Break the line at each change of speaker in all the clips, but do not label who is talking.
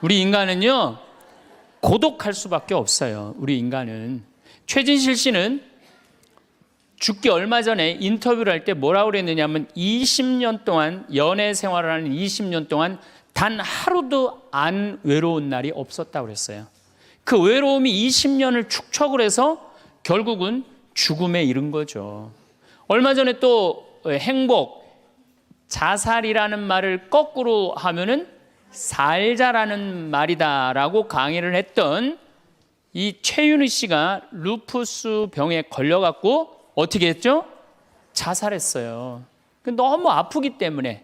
우리 인간은요, 고독할 수밖에 없어요. 우리 인간은. 최진실 씨는 죽기 얼마 전에 인터뷰를 할 때 뭐라고 그랬느냐면 20년 동안 연애 생활을 하는 20년 동안 단 하루도 안 외로운 날이 없었다고 그랬어요. 그 외로움이 20년을 축적을 해서 결국은 죽음에 이른 거죠. 얼마 전에 또 행복, 자살이라는 말을 거꾸로 하면은 살자라는 말이다라고 강의를 했던 이 최윤희 씨가 루푸스 병에 걸려갖고 어떻게 했죠? 자살했어요. 너무 아프기 때문에.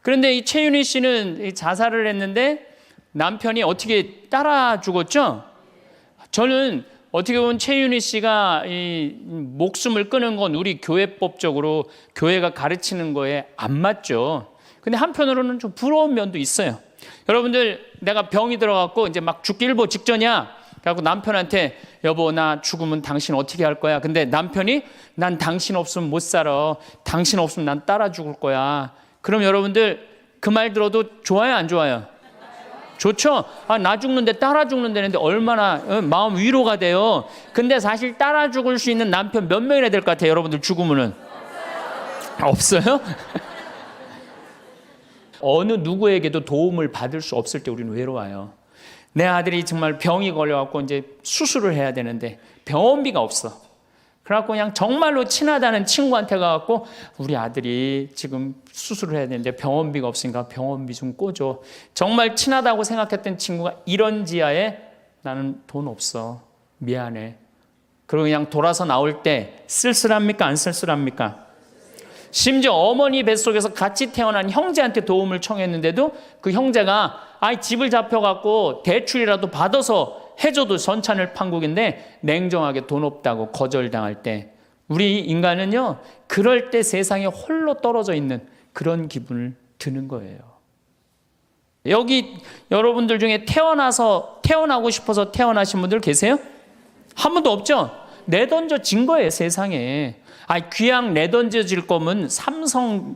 그런데 이 최윤희 씨는 자살을 했는데 남편이 어떻게 따라 죽었죠? 저는 어떻게 보면 최윤희 씨가 이 목숨을 끊은 건 우리 교회법적으로 교회가 가르치는 거에 안 맞죠. 근데 한편으로는 좀 부러운 면도 있어요. 여러분들, 내가 병이 들어갖고 이제 막 죽기 일보 직전이야. 그래갖고 남편한테 여보, 나 죽으면 당신 어떻게 할 거야? 근데 남편이 난 당신 없으면 못 살아. 당신 없으면 난 따라 죽을 거야. 그럼 여러분들 그 말 들어도 좋아요, 안 좋아요? 좋죠? 나 죽는데 따라 죽는다는데 얼마나 마음 위로가 돼요. 근데 사실 따라 죽을 수 있는 남편 몇 명이나 될 것 같아요, 여러분들 죽으면은? 없어요? 어느 누구에게도 도움을 받을 수 없을 때 우리는 외로워요. 내 아들이 정말 병이 걸려갖고 이제 수술을 해야 되는데 병원비가 없어. 그래갖고 그냥 정말로 친하다는 친구한테 가갖고 우리 아들이 지금 수술을 해야 되는데 병원비가 없으니까 병원비 좀 꿔줘. 정말 친하다고 생각했던 친구가 이런 지하에 나는 돈 없어. 미안해. 그리고 그냥 돌아서 나올 때 쓸쓸합니까? 안 쓸쓸합니까? 심지어 어머니 뱃속에서 같이 태어난 형제한테 도움을 청했는데도 그 형제가 집을 잡혀갖고 대출이라도 받아서 해줘도 전찬을 판국인데 냉정하게 돈 없다고 거절당할 때 우리 인간은요, 그럴 때 세상에 홀로 떨어져 있는 그런 기분을 드는 거예요. 여기 여러분들 중에 태어나고 싶어서 태어나신 분들 계세요? 한 분도 없죠? 내던져진 거예요, 세상에. 귀양 내던져질 거면 삼성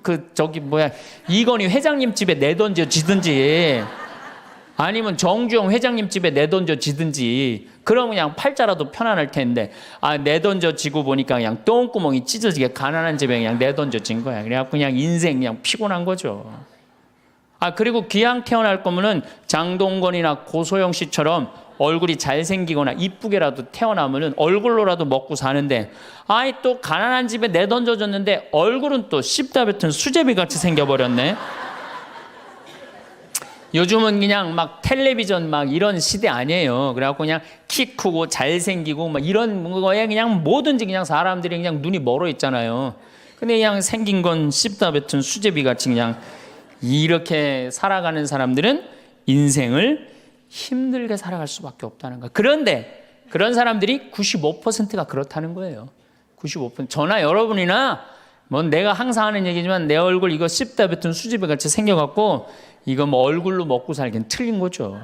이건희 회장님 집에 내던져지든지 아니면 정주영 회장님 집에 내던져지든지 그러면 그냥 팔자라도 편안할 텐데 내던져지고 보니까 그냥 똥구멍이 찢어지게 가난한 집에 그냥 내던져진 거야. 그래갖고 그냥 인생 그냥 피곤한 거죠. 그리고 귀양 태어날 거면은 장동건이나 고소영 씨처럼 얼굴이 잘생기거나 이쁘게라도 태어나면은 얼굴로라도 먹고 사는데 또 가난한 집에 내던져졌는데 얼굴은 또 씹다 뱉은 수제비 같이 생겨버렸네. 요즘은 그냥 막 텔레비전 막 이런 시대 아니에요. 그래갖고 그냥 키 크고 잘생기고 막 이런 거에 그냥 뭐든지 그냥 사람들이 그냥 눈이 멀어 있잖아요. 근데 그냥 생긴 건 씹다 뱉은 수제비 같이 그냥 이렇게 살아가는 사람들은 인생을 힘들게 살아갈 수밖에 없다는 거야. 그런데 그런 사람들이 95%가 그렇다는 거예요. 95%. 저나 여러분이나 내가 항상 하는 얘기지만 내 얼굴 이거 씹다 뱉은 수제비 같이 생겨갖고 이거 얼굴로 먹고 살기는 틀린 거죠.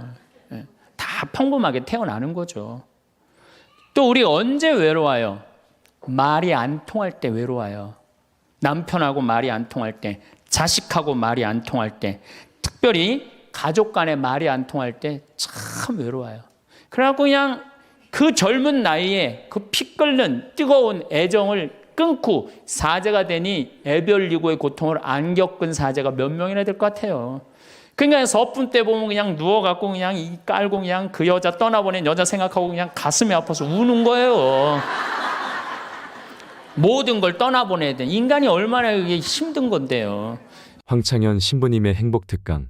다 평범하게 태어나는 거죠. 또 우리 언제 외로워요? 말이 안 통할 때 외로워요. 남편하고 말이 안 통할 때, 자식하고 말이 안 통할 때, 특별히 가족 간에 말이 안 통할 때 참 외로워요. 그래갖고 그냥 그 젊은 나이에 그 피 끓는 뜨거운 애정을 끊고 사제가 되니 애별리고의 고통을 안 겪은 사제가 몇 명이나 될 것 같아요. 그러니까 서푼 때 보면 그냥 누워갖고 그냥 이 깔고 그냥 그 여자 떠나보낸 여자 생각하고 그냥 가슴이 아파서 우는 거예요. 모든 걸 떠나보내야 돼. 인간이 얼마나 그게 힘든 건데요.
황창현 신부님의 행복특강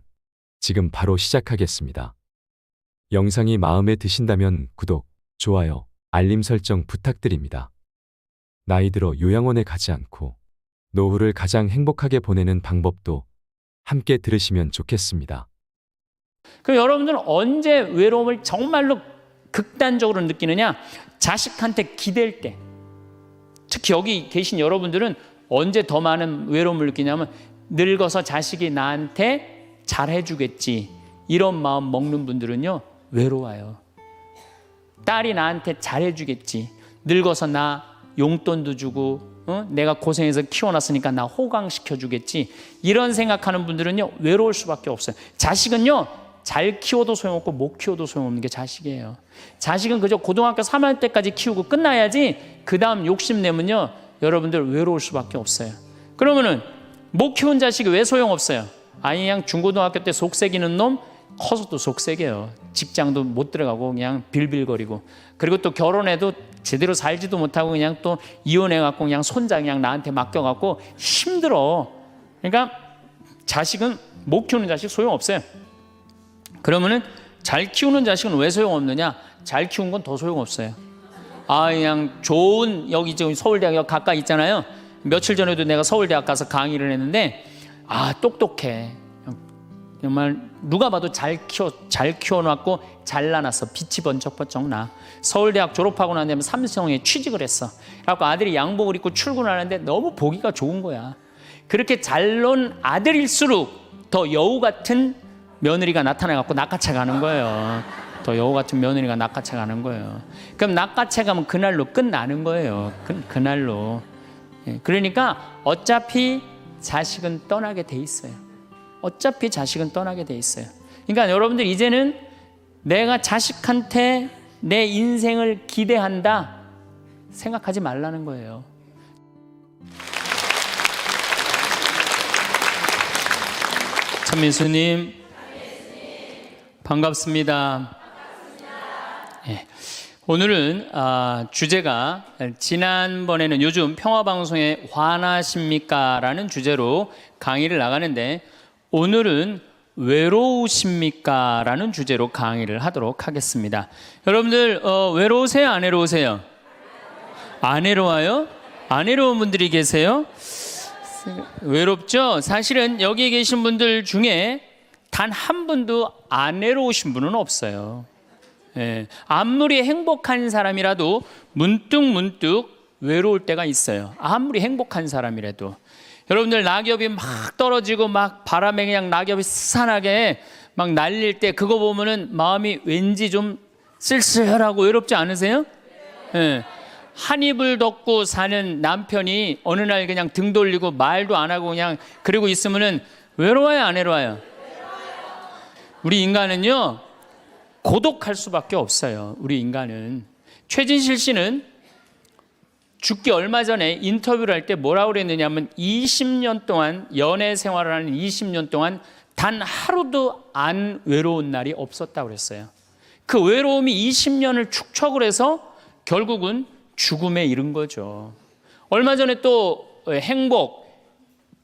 지금 바로 시작하겠습니다. 영상이 마음에 드신다면 구독, 좋아요, 알림 설정 부탁드립니다. 나이 들어 요양원에 가지 않고 노후를 가장 행복하게 보내는 방법도 함께 들으시면 좋겠습니다.
그럼 여러분들은 언제 외로움을 정말로 극단적으로 느끼느냐? 자식한테 기댈 때. 특히 여기 계신 여러분들은 언제 더 많은 외로움을 느끼냐면 늙어서 자식이 나한테 잘해주겠지 이런 마음 먹는 분들은요 외로워요. 딸이 나한테 잘해주겠지. 늙어서 나 용돈도 주고 내가 고생해서 키워놨으니까 나 호강시켜주겠지. 이런 생각하는 분들은요 외로울 수밖에 없어요. 자식은요 잘 키워도 소용없고 못 키워도 소용없는 게 자식이에요. 자식은 그저 고등학교 3학년 때까지 키우고 끝나야지 그 다음 욕심내면요 여러분들 외로울 수밖에 없어요. 그러면은 못 키운 자식이 왜 소용없어요? 아니 그냥 중고등학교 때 속색이는 놈 커서도 속색이에요. 직장도 못 들어가고 그냥 빌빌거리고, 그리고 또 결혼해도 제대로 살지도 못하고 그냥 또 이혼해갖고 그냥 손자 그냥 나한테 맡겨갖고 힘들어. 그러니까 자식은 못 키우는 자식 소용없어요. 그러면은 잘 키우는 자식은 왜 소용없느냐? 잘 키운 건 더 소용없어요. 그냥 좋은, 여기 지금 서울대학 가까이 있잖아요. 며칠 전에도 내가 서울대학 가서 강의를 했는데 똑똑해. 정말 누가 봐도 잘 키워놨고 잘라놨어. 빛이 번쩍번쩍 나. 서울대학 졸업하고 난 다음에 삼성에 취직을 했어. 그래갖고 아들이 양복을 입고 출근하는데 너무 보기가 좋은 거야. 그렇게 잘 논 아들일수록 더 여우 같은 며느리가 나타나갖고 낚아채 가는 거예요. 더 여우 같은 며느리가 낚아채 가는 거예요. 그럼 낚아채 가면 그날로 끝나는 거예요. 그날로. 그러니까 어차피 자식은 떠나게 돼 있어요. 어차피 자식은 떠나게 돼 있어요. 그러니까 여러분들 이제는 내가 자식한테 내 인생을 기대한다 생각하지 말라는 거예요. 천민수님 반갑습니다. 네. 오늘은 주제가 지난번에는 요즘 평화방송에 화나십니까? 라는 주제로 강의를 나가는데 오늘은 외로우십니까? 라는 주제로 강의를 하도록 하겠습니다. 여러분들 외로우세요? 안 외로우세요? 안 외로워요? 안 외로운 분들이 계세요? 외롭죠? 사실은 여기 계신 분들 중에 단 한 분도 안 외로우신 분은 없어요. 예, 아무리 행복한 사람이라도 문득 외로울 때가 있어요. 아무리 행복한 사람이라도. 여러분들 낙엽이 막 떨어지고 막 바람에 그냥 낙엽이 스산하게 막 날릴 때 그거 보면은 마음이 왠지 좀 쓸쓸하고 외롭지 않으세요? 예. 한 이불 덮고 사는 남편이 어느 날 그냥 등 돌리고 말도 안 하고 그냥 그러고 있으면은 외로워요, 안 외로워요? 우리 인간은요 고독할 수밖에 없어요. 우리 인간은. 최진실 씨는 죽기 얼마 전에 인터뷰를 할 때 뭐라고 그랬느냐면 20년 동안 연애 생활을 하는 20년 동안 단 하루도 안 외로운 날이 없었다고 그랬어요. 그 외로움이 20년을 축적을 해서 결국은 죽음에 이른 거죠. 얼마 전에 또 행복,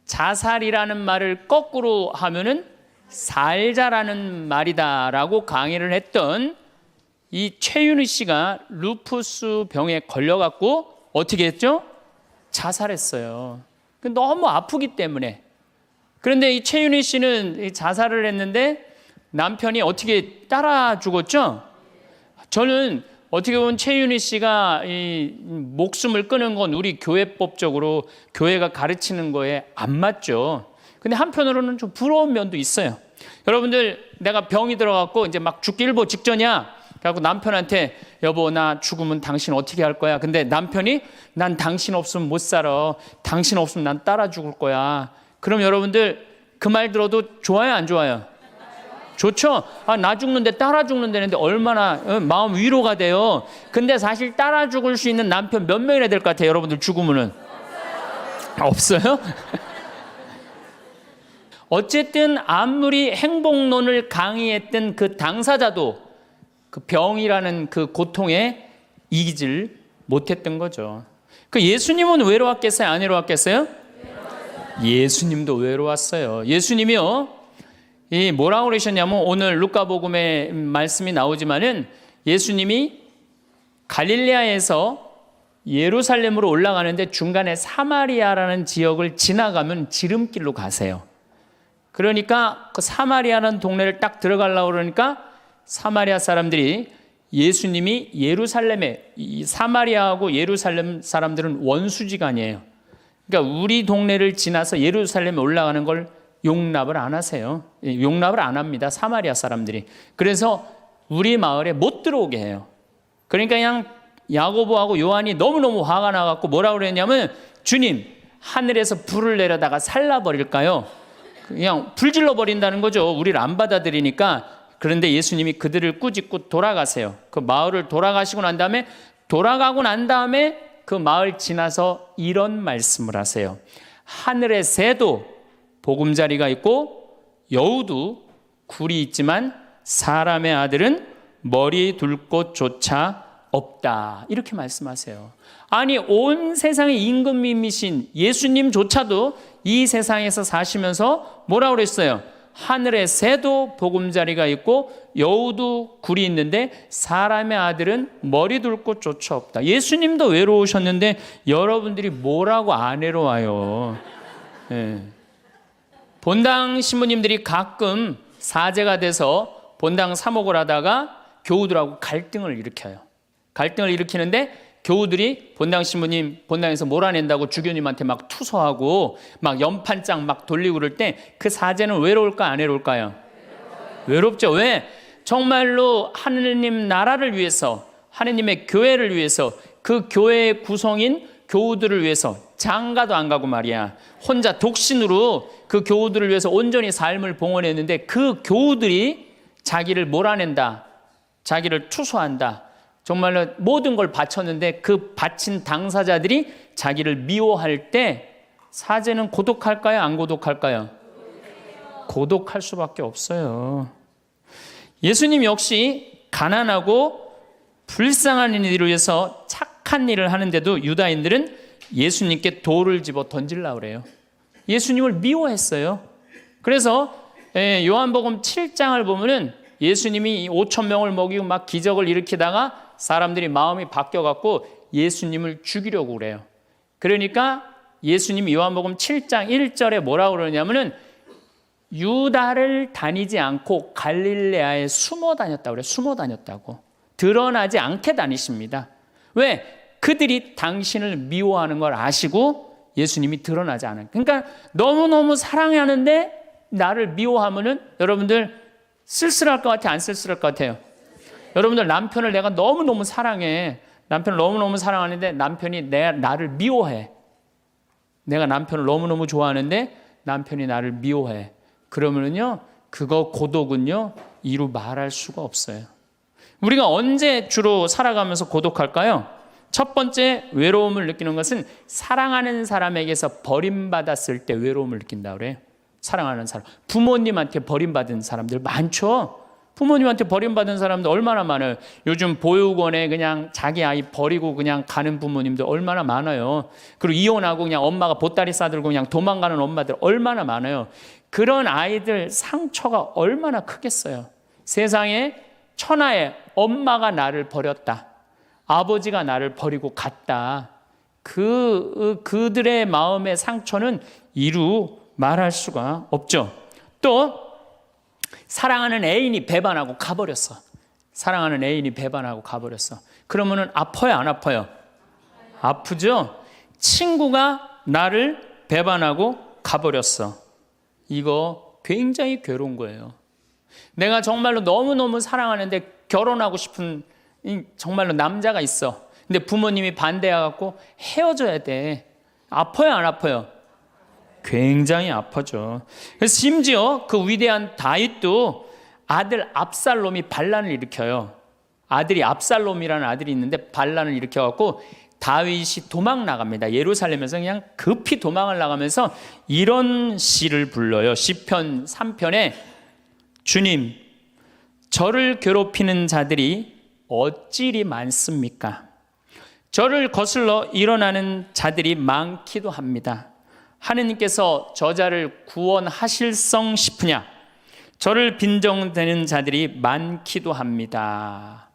자살이라는 말을 거꾸로 하면은 살자라는 말이다라고 강의를 했던 이 최윤희 씨가 루푸스 병에 걸려갖고 어떻게 했죠? 자살했어요. 너무 아프기 때문에. 그런데 이 최윤희 씨는 자살을 했는데 남편이 어떻게 따라 죽었죠? 저는 어떻게 보면 최윤희 씨가 이 목숨을 끊은 건 우리 교회법적으로 교회가 가르치는 거에 안 맞죠. 근데 한편으로는 좀 부러운 면도 있어요. 여러분들 내가 병이 들어갖고 이제 막 죽기 일보 직전이야. 그래갖고 남편한테 여보 나 죽으면 당신 어떻게 할 거야? 근데 남편이 난 당신 없으면 못 살아. 당신 없으면 난 따라 죽을 거야. 그럼 여러분들 그 말 들어도 좋아요, 안 좋아요? 좋죠? 나 죽는데 따라 죽는다는데 얼마나 마음 위로가 돼요. 근데 사실 따라 죽을 수 있는 남편 몇 명이나 될 것 같아요, 여러분들 죽으면은? 없어요? 어쨌든 아무리 행복론을 강의했던 그 당사자도 그 병이라는 그 고통에 이기질 못했던 거죠. 그 예수님은 외로웠겠어요? 안 외로웠겠어요? 예수님도 외로웠어요. 예수님이요. 이 뭐라고 그러셨냐면 오늘 루카복음에 말씀이 나오지만은 예수님이 갈릴레아에서 예루살렘으로 올라가는데 중간에 사마리아라는 지역을 지나가면 지름길로 가세요. 그러니까 그 사마리아라는 동네를 딱 들어가려고 그러니까 사마리아 사람들이 예수님이 예루살렘에 이 사마리아하고 예루살렘 사람들은 원수지간이에요. 그러니까 우리 동네를 지나서 예루살렘에 올라가는 걸 용납을 안 하세요. 용납을 안 합니다. 사마리아 사람들이. 그래서 우리 마을에 못 들어오게 해요. 그러니까 그냥 야고보하고 요한이 너무너무 화가 나갖고 뭐라고 그랬냐면 주님 하늘에서 불을 내려다가 살라버릴까요? 그냥 불질러 버린다는 거죠. 우리를 안 받아들이니까. 그런데 예수님이 그들을 꾸짖고 돌아가세요. 그 마을을 돌아가시고 난 다음에 그 마을 지나서 이런 말씀을 하세요. 하늘의 새도 보금자리가 있고 여우도 굴이 있지만 사람의 아들은 머리 둘 곳조차 없다. 이렇게 말씀하세요. 아니, 온 세상의 임금님이신 예수님조차도 이 세상에서 사시면서 뭐라고 그랬어요? 하늘의 새도 보금자리가 있고 여우도 굴이 있는데 사람의 아들은 머리 둘 곳조차 없다. 예수님도 외로우셨는데 여러분들이 뭐라고 안 외로워요? 네. 본당 신부님들이 가끔 사제가 돼서 본당 사목을 하다가 교우들하고 갈등을 일으켜요. 갈등을 일으키는데 교우들이 본당 신부님 본당에서 몰아낸다고 주교님한테 막 투서하고 막 연판장 막 돌리고 그럴 때 그 사제는 외로울까 안 외로울까요? 외롭죠. 왜? 정말로 하느님 나라를 위해서, 하느님의 교회를 위해서, 그 교회의 구성인 교우들을 위해서 장가도 안 가고 말이야, 혼자 독신으로 그 교우들을 위해서 온전히 삶을 봉헌했는데 그 교우들이 자기를 몰아낸다, 자기를 투소한다, 정말로 모든 걸 바쳤는데 그 바친 당사자들이 자기를 미워할 때 사제는 고독할까요? 안 고독할까요? 고독할 수밖에 없어요. 예수님 역시 가난하고 불쌍한 이들을 위해서 착한 일을 하는데도 유다인들은 예수님께 돌을 집어 던지려고 그래요. 예수님을 미워했어요. 그래서 요한복음 7장을 보면은 예수님이 5천 명을 먹이고 막 기적을 일으키다가 사람들이 마음이 바뀌어갖고 예수님을 죽이려고 그래요. 그러니까 예수님이 요한복음 7장 1절에 뭐라고 그러냐면은 유다를 다니지 않고 갈릴레아에 숨어 다녔다고 그래요. 숨어 다녔다고. 드러나지 않게 다니십니다. 왜? 그들이 당신을 미워하는 걸 아시고 예수님이 드러나지 않아요. 그러니까 너무너무 사랑하는데 나를 미워하면은 여러분들 쓸쓸할 것 같아요? 안 쓸쓸할 것 같아요? 여러분들 남편을 내가 너무너무 사랑해. 남편을 너무너무 사랑하는데 남편이 나를 미워해. 내가 남편을 너무너무 좋아하는데 남편이 나를 미워해. 그러면은요, 그거 고독은요, 이루 말할 수가 없어요. 우리가 언제 주로 살아가면서 고독할까요? 첫 번째 외로움을 느끼는 것은 사랑하는 사람에게서 버림받았을 때 외로움을 느낀다 그래요. 사랑하는 사람. 부모님한테 버림받은 사람들 많죠? 부모님한테 버림받은 사람들 얼마나 많아요. 요즘 보육원에 그냥 자기 아이 버리고 그냥 가는 부모님들 얼마나 많아요. 그리고 이혼하고 그냥 엄마가 보따리 싸들고 그냥 도망가는 엄마들 얼마나 많아요. 그런 아이들 상처가 얼마나 크겠어요. 세상에 천하에 엄마가 나를 버렸다, 아버지가 나를 버리고 갔다, 그들의 마음의 상처는 이루 말할 수가 없죠. 또 사랑하는 애인이 배반하고 가버렸어. 사랑하는 애인이 배반하고 가버렸어. 그러면은 아파요, 안 아파요? 아프죠? 친구가 나를 배반하고 가버렸어. 이거 굉장히 괴로운 거예요. 내가 정말로 너무너무 사랑하는데 결혼하고 싶은 정말로 남자가 있어. 근데 부모님이 반대해갖고 헤어져야 돼. 아파요, 안 아파요? 굉장히 아파죠. 그래서 심지어 그 위대한 다윗도 아들 압살롬이 반란을 일으켜요. 아들이 압살롬이라는 아들이 있는데 반란을 일으켜갖고 다윗이 도망 나갑니다. 예루살렘에서 그냥 급히 도망을 나가면서 이런 시를 불러요. 시편 3편에 주님, 저를 괴롭히는 자들이 어찌리 많습니까? 저를 거슬러 일어나는 자들이 많기도 합니다. 하느님께서 저자를 구원하실성 싶으냐? 저를 빈정대는 자들이 많기도 합니다.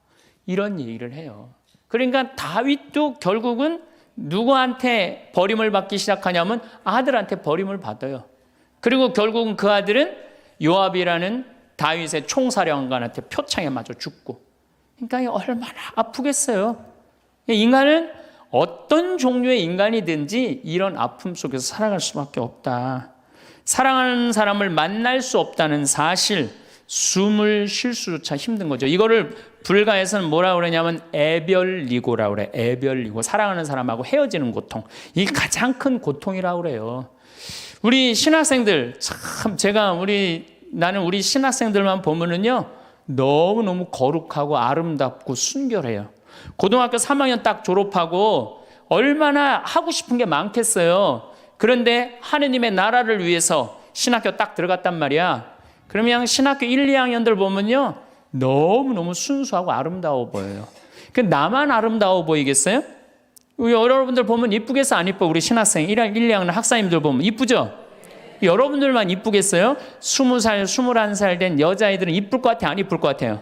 이런 얘기를 해요. 그러니까 다윗도 결국은 누구한테 버림을 받기 시작하냐면 아들한테 버림을 받아요. 그리고 결국은 그 아들은 요압이라는 다윗의 총사령관한테 표창에 맞아 죽고. 그러니까 얼마나 아프겠어요. 인간은 어떤 종류의 인간이든지 이런 아픔 속에서 살아갈 수밖에 없다. 사랑하는 사람을 만날 수 없다는 사실, 숨을 쉴 수조차 힘든 거죠. 이거를 불가에서는 뭐라고 그러냐면 애별리고라고 그래. 애별리고. 사랑하는 사람하고 헤어지는 고통. 이게 가장 큰 고통이라고 그래요. 우리 신학생들, 참 나는 우리 신학생들만 보면은요, 너무너무 거룩하고 아름답고 순결해요. 고등학교 3학년 딱 졸업하고 얼마나 하고 싶은 게 많겠어요. 그런데 하느님의 나라를 위해서 신학교 딱 들어갔단 말이야. 그러면 신학교 1, 2학년들 보면요, 너무너무 순수하고 아름다워 보여요. 나만 아름다워 보이겠어요? 여러분들 보면 이쁘겠어, 안 이뻐? 우리 신학생 1, 2학년 학사님들 보면 이쁘죠? 여러분들만 이쁘겠어요? 20살, 21살 된 여자애들은 이쁠 것 같아, 안 이쁠 것 같아요?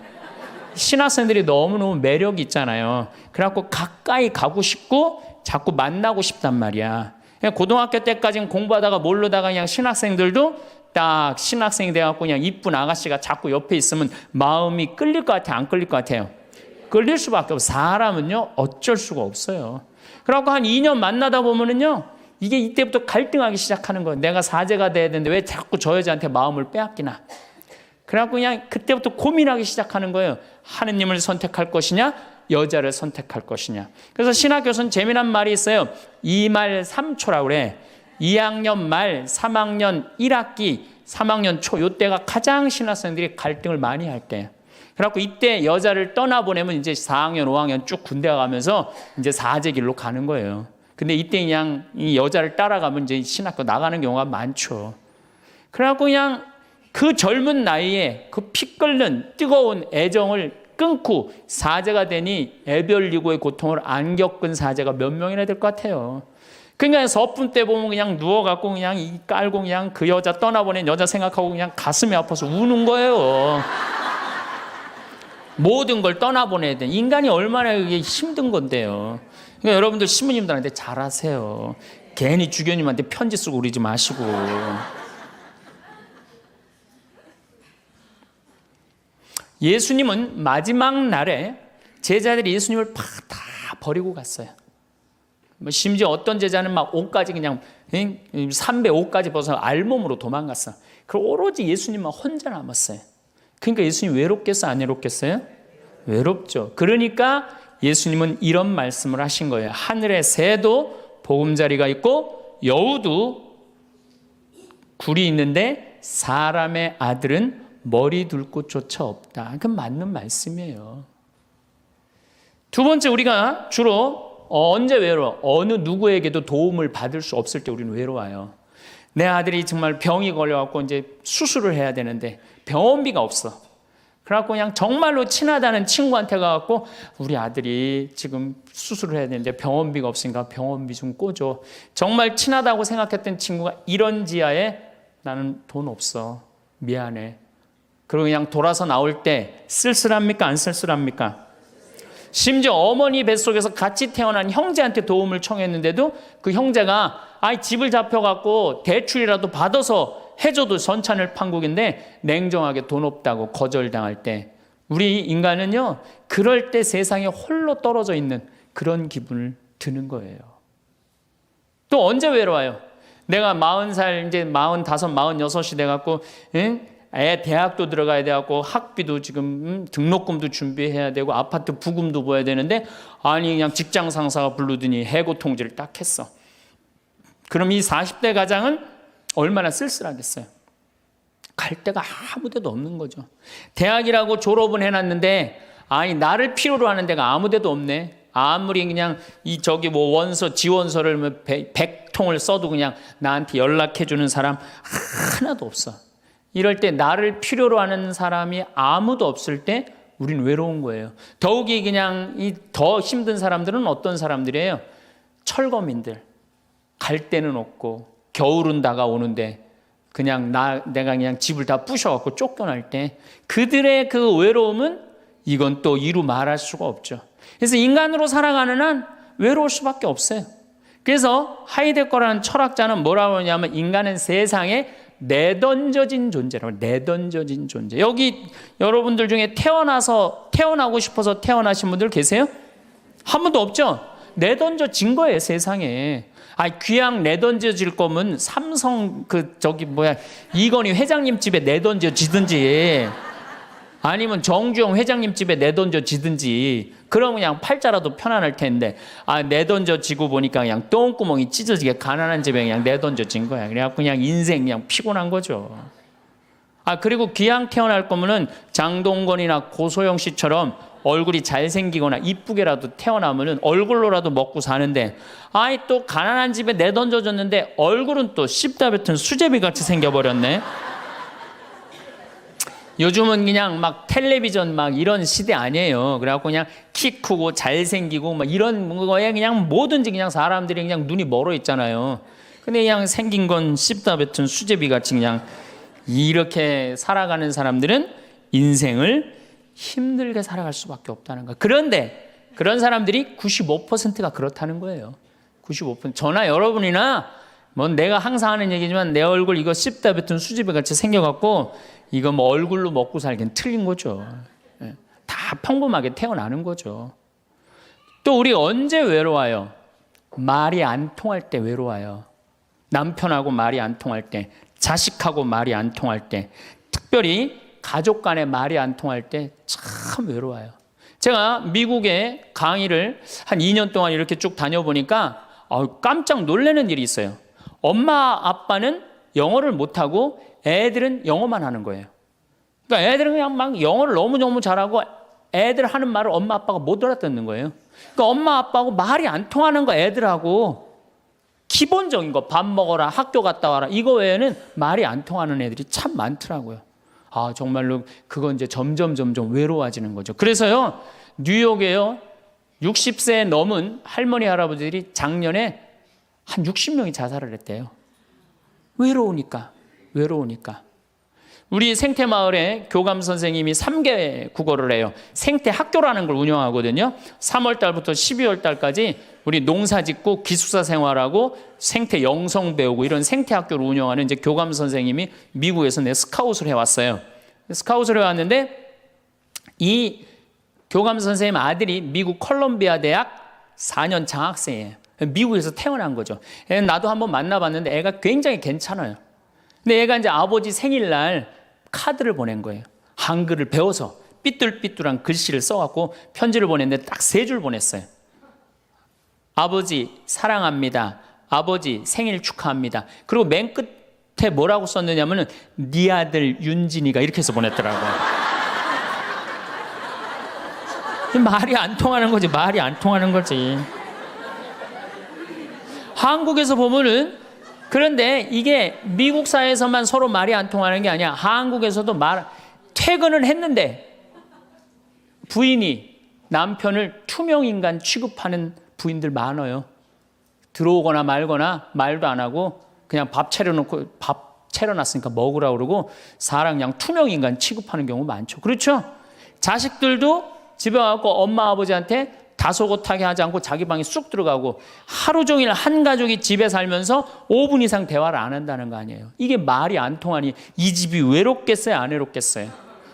신학생들이 너무너무 매력이 있잖아요. 그래갖고 가까이 가고 싶고 자꾸 만나고 싶단 말이야. 고등학교 때까지는 공부하다가 모르다가 그냥 신학생들도 딱 신학생이 돼갖고 그냥 이쁜 아가씨가 자꾸 옆에 있으면 마음이 끌릴 것 같아, 안 끌릴 것 같아요? 끌릴 수밖에 없어요. 사람은요, 어쩔 수가 없어요. 그래갖고 한 2년 만나다 보면은요, 이게 이때부터 갈등하기 시작하는 거예요. 내가 사제가 돼야 되는데 왜 자꾸 저 여자한테 마음을 빼앗기나. 그래갖고 그냥 그때부터 고민하기 시작하는 거예요. 하느님을 선택할 것이냐, 여자를 선택할 것이냐. 그래서 신학교에서는 재미난 말이 있어요. 2말 3초라고 그래. 2학년 말, 3학년 1학기, 3학년 초, 이때가 가장 신학생들이 갈등을 많이 할 때예요. 그래갖고 이때 여자를 떠나보내면 이제 4학년, 5학년 쭉 군대 가면서 이제 사제 길로 가는 거예요. 근데 이때 그냥 이 여자를 따라가면 이제 신학교 나가는 경우가 많죠. 그래갖고 그냥 그 젊은 나이에 그 피 끓는 뜨거운 애정을 끊고 사제가 되니 애별리고의 고통을 안 겪은 사제가 몇 명이나 될 것 같아요. 그러니까 서품 때 보면 그냥 누워갖고 그냥 이 깔고 그냥 그 여자 떠나보낸 여자 생각하고 그냥 가슴이 아파서 우는 거예요. 모든 걸 떠나보내야 돼. 인간이 얼마나 이게 힘든 건데요. 그러니까 여러분들 신부님들한테 잘하세요. 괜히 주교님한테 편지 쓰고 그러지 마시고. 예수님은 마지막 날에 제자들이 예수님을 다 버리고 갔어요. 심지어 어떤 제자는 막 옷까지 그냥 삼배 옷까지 벗어 알몸으로 도망갔어. 그리고 오로지 예수님만 혼자 남았어요. 그러니까 예수님 외롭겠어, 안 외롭겠어요? 외롭죠. 그러니까 예수님은 이런 말씀을 하신 거예요. 하늘에 새도 보금자리가 있고 여우도 굴이 있는데 사람의 아들은 머리 둘 곳조차 없다. 그건 맞는 말씀이에요. 두 번째, 우리가 주로 언제 외로워? 어느 누구에게도 도움을 받을 수 없을 때 우리는 외로워요. 내 아들이 정말 병이 걸려갖고 이제 수술을 해야 되는데 병원비가 없어. 그래갖고 그냥 정말로 친하다는 친구한테 가갖고 우리 아들이 지금 수술을 해야 되는데 병원비가 없으니까 병원비 좀 꿔줘. 정말 친하다고 생각했던 친구가 이런 지하에 나는 돈 없어. 미안해. 그리고 그냥 돌아서 나올 때 쓸쓸합니까? 안 쓸쓸합니까? 심지어 어머니 뱃속에서 같이 태어난 형제한테 도움을 청했는데도 그 형제가 집을 잡혀갖고 대출이라도 받아서 해줘도 전찬을 판국인데 냉정하게 돈 없다고 거절당할 때 우리 인간은요, 그럴 때 세상에 홀로 떨어져 있는 그런 기분을 드는 거예요. 또 언제 외로워요? 내가 40살, 이제 45, 46이 돼갖고 애 대학도 들어가야 돼갖고 학비도 지금 등록금도 준비해야 되고 아파트 부금도 보여야 되는데 그냥 직장 상사가 부르더니 해고 통지를 딱 했어. 그럼 이 40대 가장은 얼마나 쓸쓸하겠어요. 갈 데가 아무 데도 없는 거죠. 대학이라고 졸업은 해놨는데 나를 필요로 하는 데가 아무 데도 없네. 아무리 그냥 원서 지원서를 100통을 써도 그냥 나한테 연락해주는 사람 하나도 없어. 이럴 때 나를 필요로 하는 사람이 아무도 없을 때 우린 외로운 거예요. 더욱이 그냥 더 힘든 사람들은 어떤 사람들이에요? 철거민들. 갈 데는 없고 겨울은 다가오는데 그냥 내가 그냥 집을 다 부셔갖고 쫓겨날 때 그들의 그 외로움은 이건 또 이루 말할 수가 없죠. 그래서 인간으로 살아가는 한 외로울 수밖에 없어요. 그래서 하이데거라는 철학자는 뭐라고 하냐면 인간은 세상에 내던져진 존재라고. 내던져진 존재. 여기 여러분들 중에 태어나고 싶어서 태어나신 분들 계세요? 한 분도 없죠? 내던져진 거예요, 세상에. 귀양 내던져질 거면 삼성 이건희 회장님 집에 내던져지든지 아니면 정주영 회장님 집에 내던져지든지 그러면 그냥 팔자라도 편안할 텐데 내던져지고 보니까 그냥 똥구멍이 찢어지게 가난한 집에 그냥 내던져진 거야. 그래갖고 그냥 인생 그냥 피곤한 거죠. 그리고 귀양 태어날 거면은 장동건이나 고소영 씨처럼 얼굴이 잘생기거나 이쁘게라도 태어나면은 얼굴로라도 먹고 사는데, 또 가난한 집에 내던져줬는데 얼굴은 또 씹다 뱉은 수제비 같이 생겨버렸네. 요즘은 그냥 막 텔레비전 막 이런 시대 아니에요. 그래갖고 그냥 키 크고 잘생기고 막 이런 거에 그냥 뭐든지 그냥 사람들이 그냥 눈이 멀어 있잖아요. 근데 그냥 생긴 건 씹다 뱉은 수제비 같이 그냥 이렇게 살아가는 사람들은 인생을 힘들게 살아갈 수밖에 없다는 거예요. 그런데 그런 사람들이 95%가 그렇다는 거예요. 95%. 저나 여러분이나 뭐 내가 항상 하는 얘기지만 내 얼굴 이거 씹다 뱉은 수제비 같이 생겨갖고 이거 뭐 얼굴로 먹고 살기는 틀린 거죠. 다 평범하게 태어나는 거죠. 또 우리 언제 외로워요? 말이 안 통할 때 외로워요. 남편하고 말이 안 통할 때, 자식하고 말이 안 통할 때, 특별히 가족 간에 말이 안 통할 때 참 외로워요. 제가 미국에 강의를 한 2년 동안 이렇게 쭉 다녀보니까 깜짝 놀라는 일이 있어요. 엄마 아빠는 영어를 못하고 애들은 영어만 하는 거예요. 그러니까 애들은 그냥 막 영어를 너무너무 잘하고 애들 하는 말을 엄마 아빠가 못 알아듣는 거예요. 그러니까 엄마 아빠하고 말이 안 통하는 거 애들하고 기본적인 거 밥 먹어라, 학교 갔다 와라 이거 외에는 말이 안 통하는 애들이 참 많더라고요. 정말로 그건 이제 점점 외로워지는 거죠. 그래서요, 뉴욕에요, 60세 넘은 할머니, 할아버지들이 작년에 한 60명이 자살을 했대요. 외로우니까. 우리 생태마을에 교감 선생님이 3개 국어를 해요. 생태학교라는 걸 운영하거든요. 3월 달부터 12월 달까지 우리 농사 짓고 기숙사 생활하고 생태 영성 배우고 이런 생태학교를 운영하는 이제 교감 선생님이 미국에서 스카웃을 해왔어요. 스카웃을 해왔는데 이 교감 선생님 아들이 미국 컬럼비아 대학 4년 장학생이에요. 미국에서 태어난 거죠. 나도 한번 만나봤는데 애가 굉장히 괜찮아요. 근데 애가 이제 아버지 생일날 카드를 보낸 거예요. 한글을 배워서 삐뚤삐뚤한 글씨를 써갖고 편지를 보냈는데 딱 3줄 보냈어요. 아버지 사랑합니다. 아버지 생일 축하합니다. 그리고 맨 끝에 뭐라고 썼느냐면은 네 아들 윤진이가 이렇게 해서 보냈더라고요. 말이 안 통하는 거지. 말이 안 통하는 거지. 한국에서 보면은, 그런데 이게 미국 사회에서만 서로 말이 안 통하는 게 아니야. 한국에서도 퇴근을 했는데 부인이 남편을 투명인간 취급하는 부인들 많아요. 들어오거나 말거나 말도 안 하고 그냥 밥 차려놨으니까 먹으라고 그러고 사람 그냥 투명인간 취급하는 경우 많죠. 그렇죠? 자식들도 집에 와서 엄마 아버지한테 다소곳하게 하지 않고 자기 방에 쑥 들어가고 하루 종일 한 가족이 집에 살면서 5분 이상 대화를 안 한다는 거 아니에요. 이게 말이 안 통하니 이 집이 외롭겠어요, 안 외롭겠어요?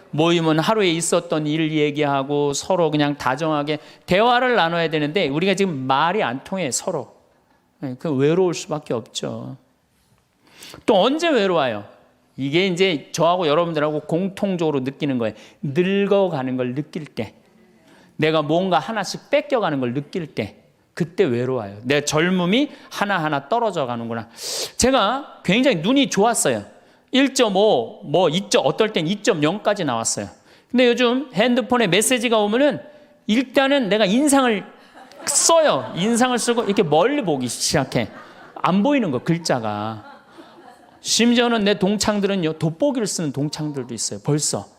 모이면 하루에 있었던 일 얘기하고 서로 그냥 다정하게 대화를 나눠야 되는데 우리가 지금 말이 안 통해 서로. 그 외로울 수밖에 없죠. 또 언제 외로워요? 이게 이제 저하고 여러분들하고 공통적으로 느끼는 거예요. 늙어가는 걸 느낄 때. 내가 뭔가 하나씩 뺏겨가는 걸 느낄 때 그때 외로워요. 내 젊음이 하나하나 떨어져 가는구나. 제가 굉장히 눈이 좋았어요. 1.5, 어떨 땐 2.0까지 나왔어요. 근데 요즘 핸드폰에 메시지가 오면은 일단은 내가 인상을 써요. 인상을 쓰고 이렇게 멀리 보기 시작해. 안 보이는 거, 글자가. 심지어는 내 동창들은요, 돋보기를 쓰는 동창들도 있어요. 벌써.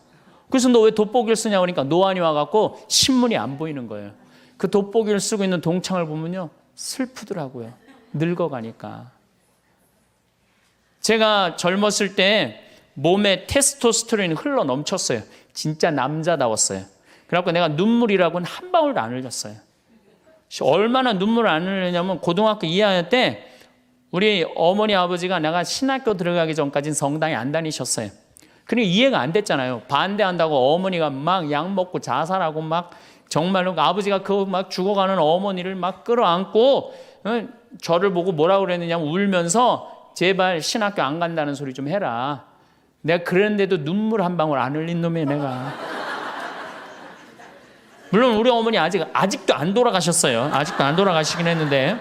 그래서 너 왜 돋보기를 쓰냐고 하니까 노안이 와갖고 신문이 안 보이는 거예요. 그 돋보기를 쓰고 있는 동창을 보면요, 슬프더라고요. 늙어가니까. 제가 젊었을 때 몸에 테스토스테론이 흘러 넘쳤어요. 진짜 남자다웠어요. 그래갖고 내가 눈물이라고는 한 방울도 안 흘렸어요. 얼마나 눈물을 안 흘리냐면 고등학교 2학년 때 우리 어머니 아버지가 내가 신학교 들어가기 전까지는 성당에 안 다니셨어요. 그러니까 이해가 안 됐잖아요. 반대한다고 어머니가 막 약 먹고 자살하고 막 정말로 아버지가 그 막 죽어가는 어머니를 막 끌어안고 저를 보고 뭐라고 그랬느냐 울면서 제발 신학교 안 간다는 소리 좀 해라. 내가 그랬는데도 눈물 한 방울 안 흘린 놈이에요, 내가. 물론 우리 어머니 아직도 안 돌아가셨어요. 아직도 안 돌아가시긴 했는데.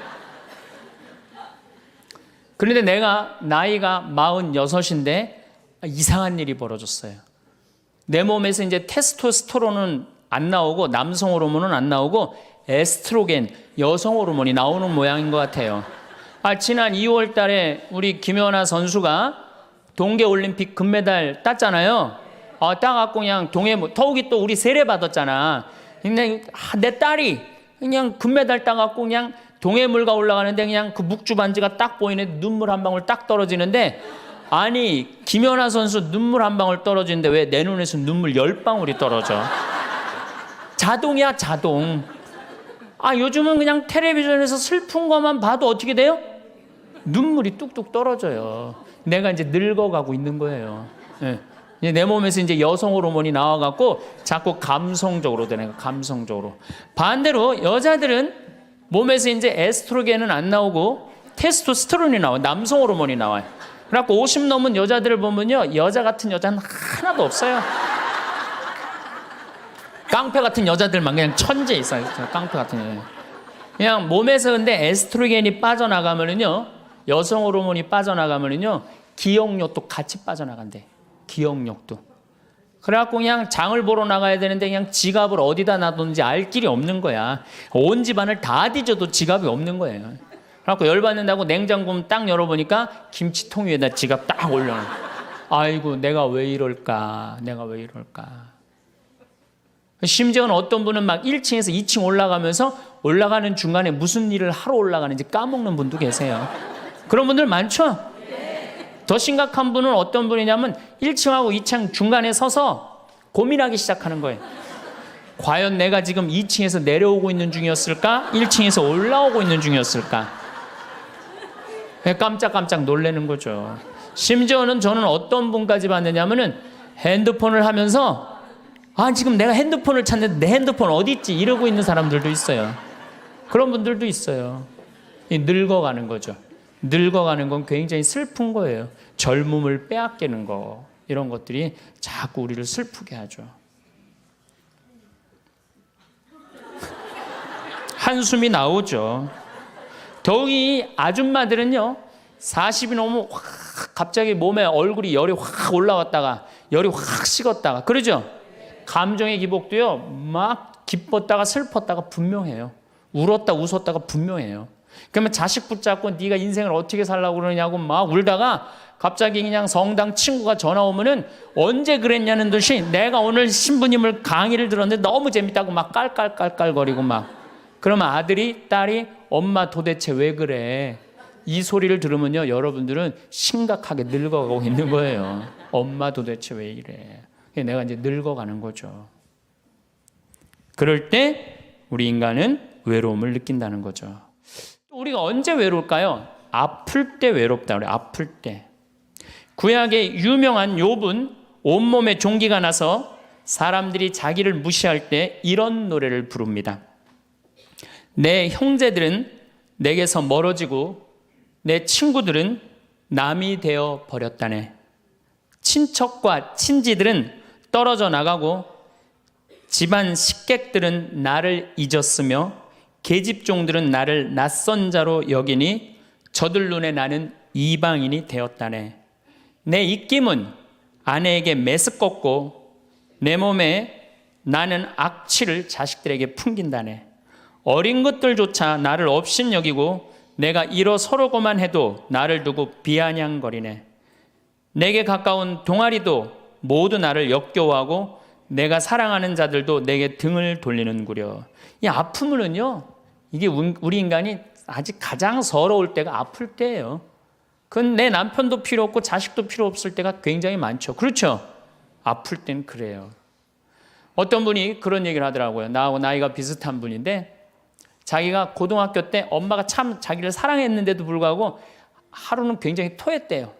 그런데 내가 나이가 46인데 이상한 일이 벌어졌어요. 내 몸에서 이제 테스토스테론은 안 나오고 남성 호르몬은 안 나오고 에스트로겐, 여성 호르몬이 나오는 모양인 것 같아요. 지난 2월 달에 우리 김연아 선수가 동계올림픽 금메달 땄잖아요. 따갖고 그냥 더욱이 또 우리 세례 받았잖아. 근데 내 딸이 그냥 금메달 따갖고 그냥 동해물가 올라가는데 그냥 그 묵주 반지가 딱 보이는데 눈물 한 방울 딱 떨어지는데, 아니 김연아 선수 눈물 한 방울 떨어지는데 왜 내 눈에서 눈물 10방울이 떨어져? 자동이야, 자동. 요즘은 그냥 텔레비전에서 슬픈 것만 봐도 어떻게 돼요? 눈물이 뚝뚝 떨어져요. 내가 이제 늙어가고 있는 거예요. 네. 내 몸에서 이제 여성 호르몬이 나와갖고 자꾸 감성적으로 되는 거예요. 감성적으로. 반대로 여자들은 몸에서 이제 에스트로겐은 안 나오고 테스토스테론이 나와요. 남성 호르몬이 나와요. 그래갖고 50 넘은 여자들을 보면요, 여자 같은 여자는 하나도 없어요. 깡패 같은 여자들만 그냥 천재 있어요. 깡패 같은 여자. 그냥 몸에서 근데 에스트로겐이 빠져나가면은요, 여성 호르몬이 빠져나가면은요, 기억력도 같이 빠져나간대. 기억력도. 그래갖고 그냥 장을 보러 나가야 되는데 그냥 지갑을 어디다 놔뒀는지 알 길이 없는 거야. 온 집안을 다 뒤져도 지갑이 없는 거예요. 그래갖고 열받는다고 냉장고 딱 열어보니까 김치통 위에다 지갑 딱 올려놔. 아이고, 내가 왜 이럴까? 내가 왜 이럴까? 심지어는 어떤 분은 막 1층에서 2층 올라가면서 올라가는 중간에 무슨 일을 하러 올라가는지 까먹는 분도 계세요. 그런 분들 많죠? 더 심각한 분은 어떤 분이냐면 1층하고 2층 중간에 서서 고민하기 시작하는 거예요. 과연 내가 지금 2층에서 내려오고 있는 중이었을까? 1층에서 올라오고 있는 중이었을까? 깜짝깜짝 놀라는 거죠. 심지어는 저는 어떤 분까지 봤느냐면은 핸드폰을 하면서 지금 내가 핸드폰을 찾는데 내 핸드폰 어디 있지? 이러고 있는 사람들도 있어요. 그런 분들도 있어요. 늙어가는 거죠. 늙어가는 건 굉장히 슬픈 거예요. 젊음을 빼앗기는 거, 이런 것들이 자꾸 우리를 슬프게 하죠. 한숨이 나오죠. 더욱이 아줌마들은요, 40이 넘으면 확 갑자기 몸에 얼굴이 열이 확 올라왔다가 열이 확 식었다가 그러죠. 감정의 기복도요, 막 기뻤다가 슬펐다가 분명해요. 울었다 웃었다가 분명해요. 그러면 자식 붙잡고 네가 인생을 어떻게 살라고 그러냐고 막 울다가 갑자기 그냥 성당 친구가 전화 오면은 언제 그랬냐는 듯이 내가 오늘 신부님을 강의를 들었는데 너무 재밌다고 막 깔깔깔깔거리고 막. 그러면 아들이, 딸이 엄마 도대체 왜 그래? 이 소리를 들으면요, 여러분들은 심각하게 늙어가고 있는 거예요. 엄마 도대체 왜 이래? 내가 이제 늙어가는 거죠. 그럴 때 우리 인간은 외로움을 느낀다는 거죠. 우리가 언제 외로울까요? 아플 때 외롭다 그래요. 아플 때. 구약의 유명한 욥은 온몸에 종기가 나서 사람들이 자기를 무시할 때 이런 노래를 부릅니다. 내 형제들은 내게서 멀어지고 내 친구들은 남이 되어 버렸다네. 친척과 친지들은 떨어져 나가고 집안 식객들은 나를 잊었으며 계집종들은 나를 낯선 자로 여기니 저들 눈에 나는 이방인이 되었다네. 내 입김은 아내에게 메스껍고 내 몸에 나는 악취를 자식들에게 풍긴다네. 어린 것들조차 나를 업신여기고 내가 일어서려고만 해도 나를 두고 비아냥거리네. 내게 가까운 동아리도 모두 나를 역겨워하고 내가 사랑하는 자들도 내게 등을 돌리는구려. 이 아픔은요, 이게 우리 인간이 아직 가장 서러울 때가 아플 때예요. 그건 내 남편도 필요 없고 자식도 필요 없을 때가 굉장히 많죠. 그렇죠? 아플 땐 그래요. 어떤 분이 그런 얘기를 하더라고요. 나하고 나이가 비슷한 분인데 자기가 고등학교 때 엄마가 참 자기를 사랑했는데도 불구하고 하루는 굉장히 토했대요.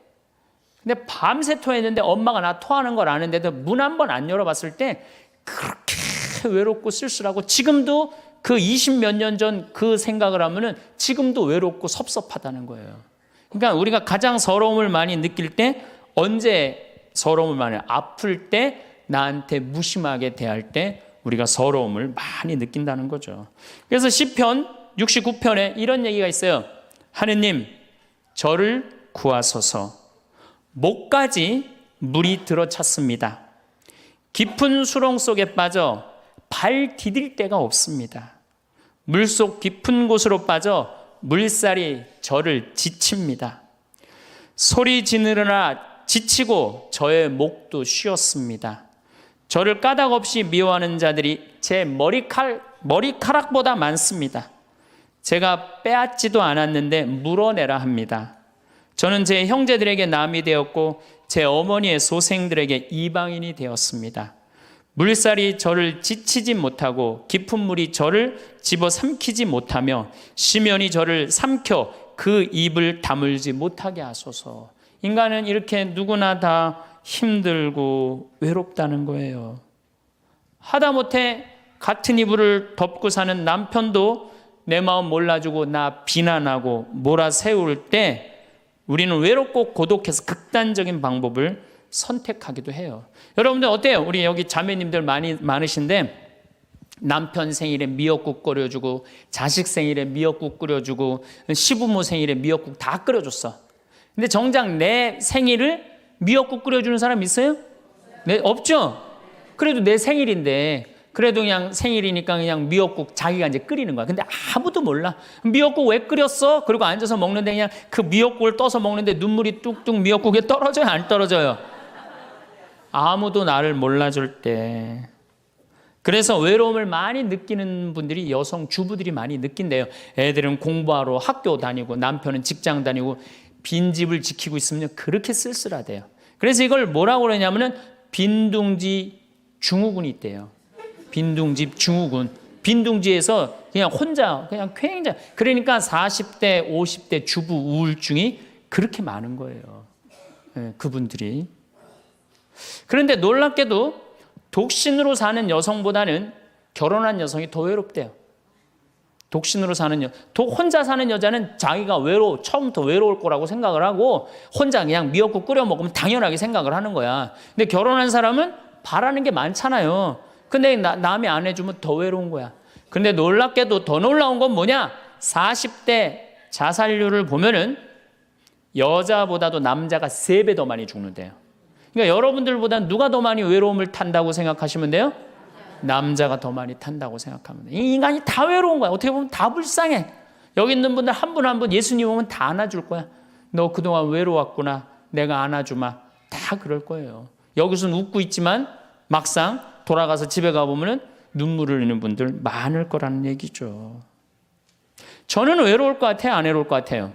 근데 밤새 토했는데 엄마가 나 토하는 걸 아는데도 문 한 번 안 열어봤을 때 그렇게 외롭고 쓸쓸하고, 지금도 그 20몇 년 전 그 생각을 하면은 지금도 외롭고 섭섭하다는 거예요. 그러니까 우리가 가장 서러움을 많이 느낄 때 언제 서러움을 많이, 아플 때, 나한테 무심하게 대할 때 우리가 서러움을 많이 느낀다는 거죠. 그래서 시편 69편에 이런 얘기가 있어요. 하느님, 저를 구하소서. 목까지 물이 들어찼습니다. 깊은 수렁 속에 빠져 발 디딜 데가 없습니다. 물속 깊은 곳으로 빠져 물살이 저를 지칩니다. 소리 지르느라 지치고 저의 목도 쉬었습니다. 저를 까닭없이 미워하는 자들이 제 머리카락보다 많습니다. 제가 빼앗지도 않았는데 물어내라 합니다. 저는 제 형제들에게 남이 되었고 제 어머니의 소생들에게 이방인이 되었습니다. 물살이 저를 지치지 못하고 깊은 물이 저를 집어삼키지 못하며 심연이 저를 삼켜 그 입을 다물지 못하게 하소서. 인간은 이렇게 누구나 다 힘들고 외롭다는 거예요. 하다못해 같은 이불을 덮고 사는 남편도 내 마음 몰라주고 나 비난하고 몰아세울 때 우리는 외롭고 고독해서 극단적인 방법을 선택하기도 해요. 여러분들 어때요? 우리 여기 자매님들 많으신데 남편 생일에 미역국 끓여주고 자식 생일에 미역국 끓여주고 시부모 생일에 미역국 다 끓여줬어. 근데 정작 내 생일을 미역국 끓여주는 사람 있어요? 네, 없죠? 그래도 내 생일인데 그래도 그냥 생일이니까 그냥 미역국 자기가 이제 끓이는 거야. 근데 아무도 몰라. 미역국 왜 끓였어? 그리고 앉아서 먹는데 그냥 그 미역국을 떠서 먹는데 눈물이 뚝뚝 미역국에 떨어져요? 안 떨어져요? 아무도 나를 몰라줄 때. 그래서 외로움을 많이 느끼는 분들이 여성 주부들이 많이 느낀대요. 애들은 공부하러 학교 다니고 남편은 직장 다니고 빈집을 지키고 있으면 그렇게 쓸쓸하대요. 그래서 이걸 뭐라고 그러냐면은 빈둥지 증후군이 있대요. 빈둥집 증후군. 빈둥지에서 그냥 혼자 그냥 굉장히 그러니까 40대 50대 주부 우울증이 그렇게 많은 거예요. 네, 그분들이. 그런데 놀랍게도 독신으로 사는 여성보다는 결혼한 여성이 더 외롭대요. 독신으로 사는 혼자 사는 여자는 자기가 처음부터 외로울 거라고 생각을 하고 혼자 그냥 미역국 끓여 먹으면 당연하게 생각을 하는 거야. 근데 결혼한 사람은 바라는 게 많잖아요. 근데 남이 안 해주면 더 외로운 거야. 근데 놀랍게도 더 놀라운 건 뭐냐? 40대 자살률을 보면은 여자보다도 남자가 3배 더 많이 죽는데요. 그러니까 여러분들보다 누가 더 많이 외로움을 탄다고 생각하시면 돼요? 남자가 더 많이 탄다고 생각하면 돼요. 이 인간이 다 외로운 거야. 어떻게 보면 다 불쌍해. 여기 있는 분들 한 분 한 분 예수님 오면 다 안아줄 거야. 너 그동안 외로웠구나. 내가 안아주마. 다 그럴 거예요. 여기서는 웃고 있지만 막상 돌아가서 집에 가보면 눈물을 흘리는 분들 많을 거라는 얘기죠. 저는 외로울 것 같아요? 안 외로울 것 같아요?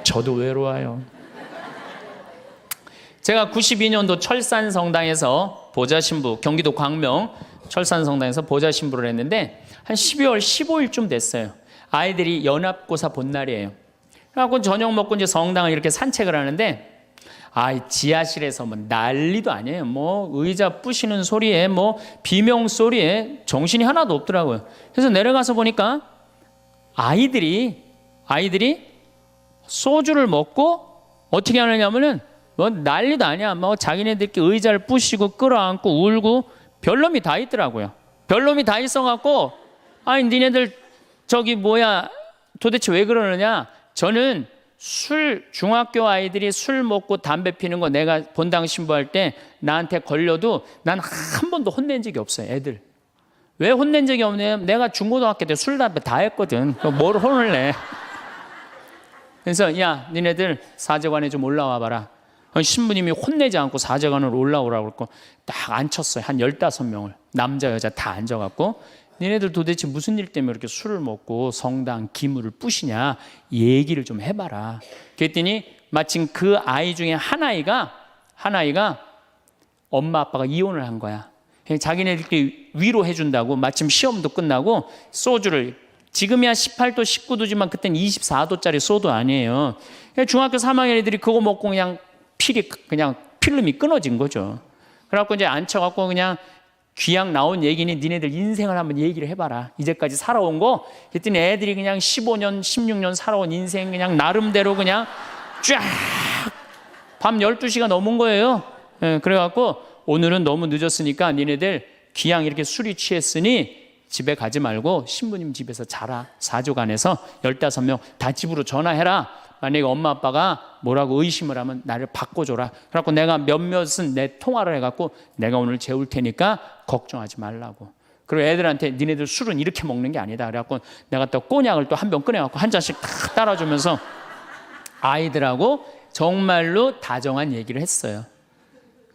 저도 외로워요. 제가 92년도 철산성당에서 보좌신부, 경기도 광명 철산성당에서 보좌신부를 했는데 한 12월 15일쯤 됐어요. 아이들이 연합고사 본 날이에요. 그래갖고 저녁 먹고 이제 성당을 이렇게 산책을 하는데 지하실에서 뭐 난리도 아니에요. 뭐 의자 부시는 소리에 뭐 비명 소리에 정신이 하나도 없더라고요. 그래서 내려가서 보니까 아이들이 소주를 먹고 어떻게 하느냐면은 뭐 난리도 아니야. 뭐 자기네들끼리 의자를 부시고 끌어안고 울고 별놈이 다 있더라고요. 별놈이 다 있어갖고 니네들 도대체 왜 그러느냐? 저는 중학교 아이들이 술 먹고 담배 피는 거 내가 본당 신부할 때 나한테 걸려도 난 한 번도 혼낸 적이 없어요. 애들. 왜 혼낸 적이 없냐면 내가 중고등학교 때 술 담배 다 했거든. 뭘 혼을 내? 그래서 야 니네들 사제관에 좀 올라와 봐라. 신부님이 혼내지 않고 사제관으로 올라오라고 그랬고 딱 앉혔어요. 한 15명을 남자 여자 다 앉아갖고 니네들 도대체 무슨 일 때문에 이렇게 술을 먹고 성당 기물을 부시냐 얘기를 좀 해봐라. 그랬더니 마침 그 아이 중에 한 아이가 엄마 아빠가 이혼을 한 거야. 자기네들끼리 위로해 준다고 마침 시험도 끝나고 소주를 지금이야 18도 19도지만 그때는 24도짜리 소주 아니에요. 중학교 3학년 애들이 그거 먹고 그냥 필름이 끊어진 거죠. 그래갖고 이제 앉혀갖고 그냥 귀양 나온 얘기는 니네들 인생을 한번 얘기를 해봐라. 이제까지 살아온 거. 그랬더니 애들이 그냥 15년, 16년 살아온 인생 그냥 나름대로 그냥 쫙 밤 12시가 넘은 거예요. 그래갖고 오늘은 너무 늦었으니까 니네들 귀양 이렇게 술이 취했으니 집에 가지 말고 신부님 집에서 자라. 사조관에서 15명 다 집으로 전화해라. 만약에 엄마 아빠가 뭐라고 의심을 하면 나를 바꿔줘라. 그래갖고 내가 몇몇은 내 통화를 해갖고 내가 오늘 재울 테니까 걱정하지 말라고. 그리고 애들한테 니네들 술은 이렇게 먹는 게 아니다. 그래갖고 내가 또 꼬냑을 또 한 병 꺼내갖고 한 잔씩 탁 따라주면서 아이들하고 정말로 다정한 얘기를 했어요.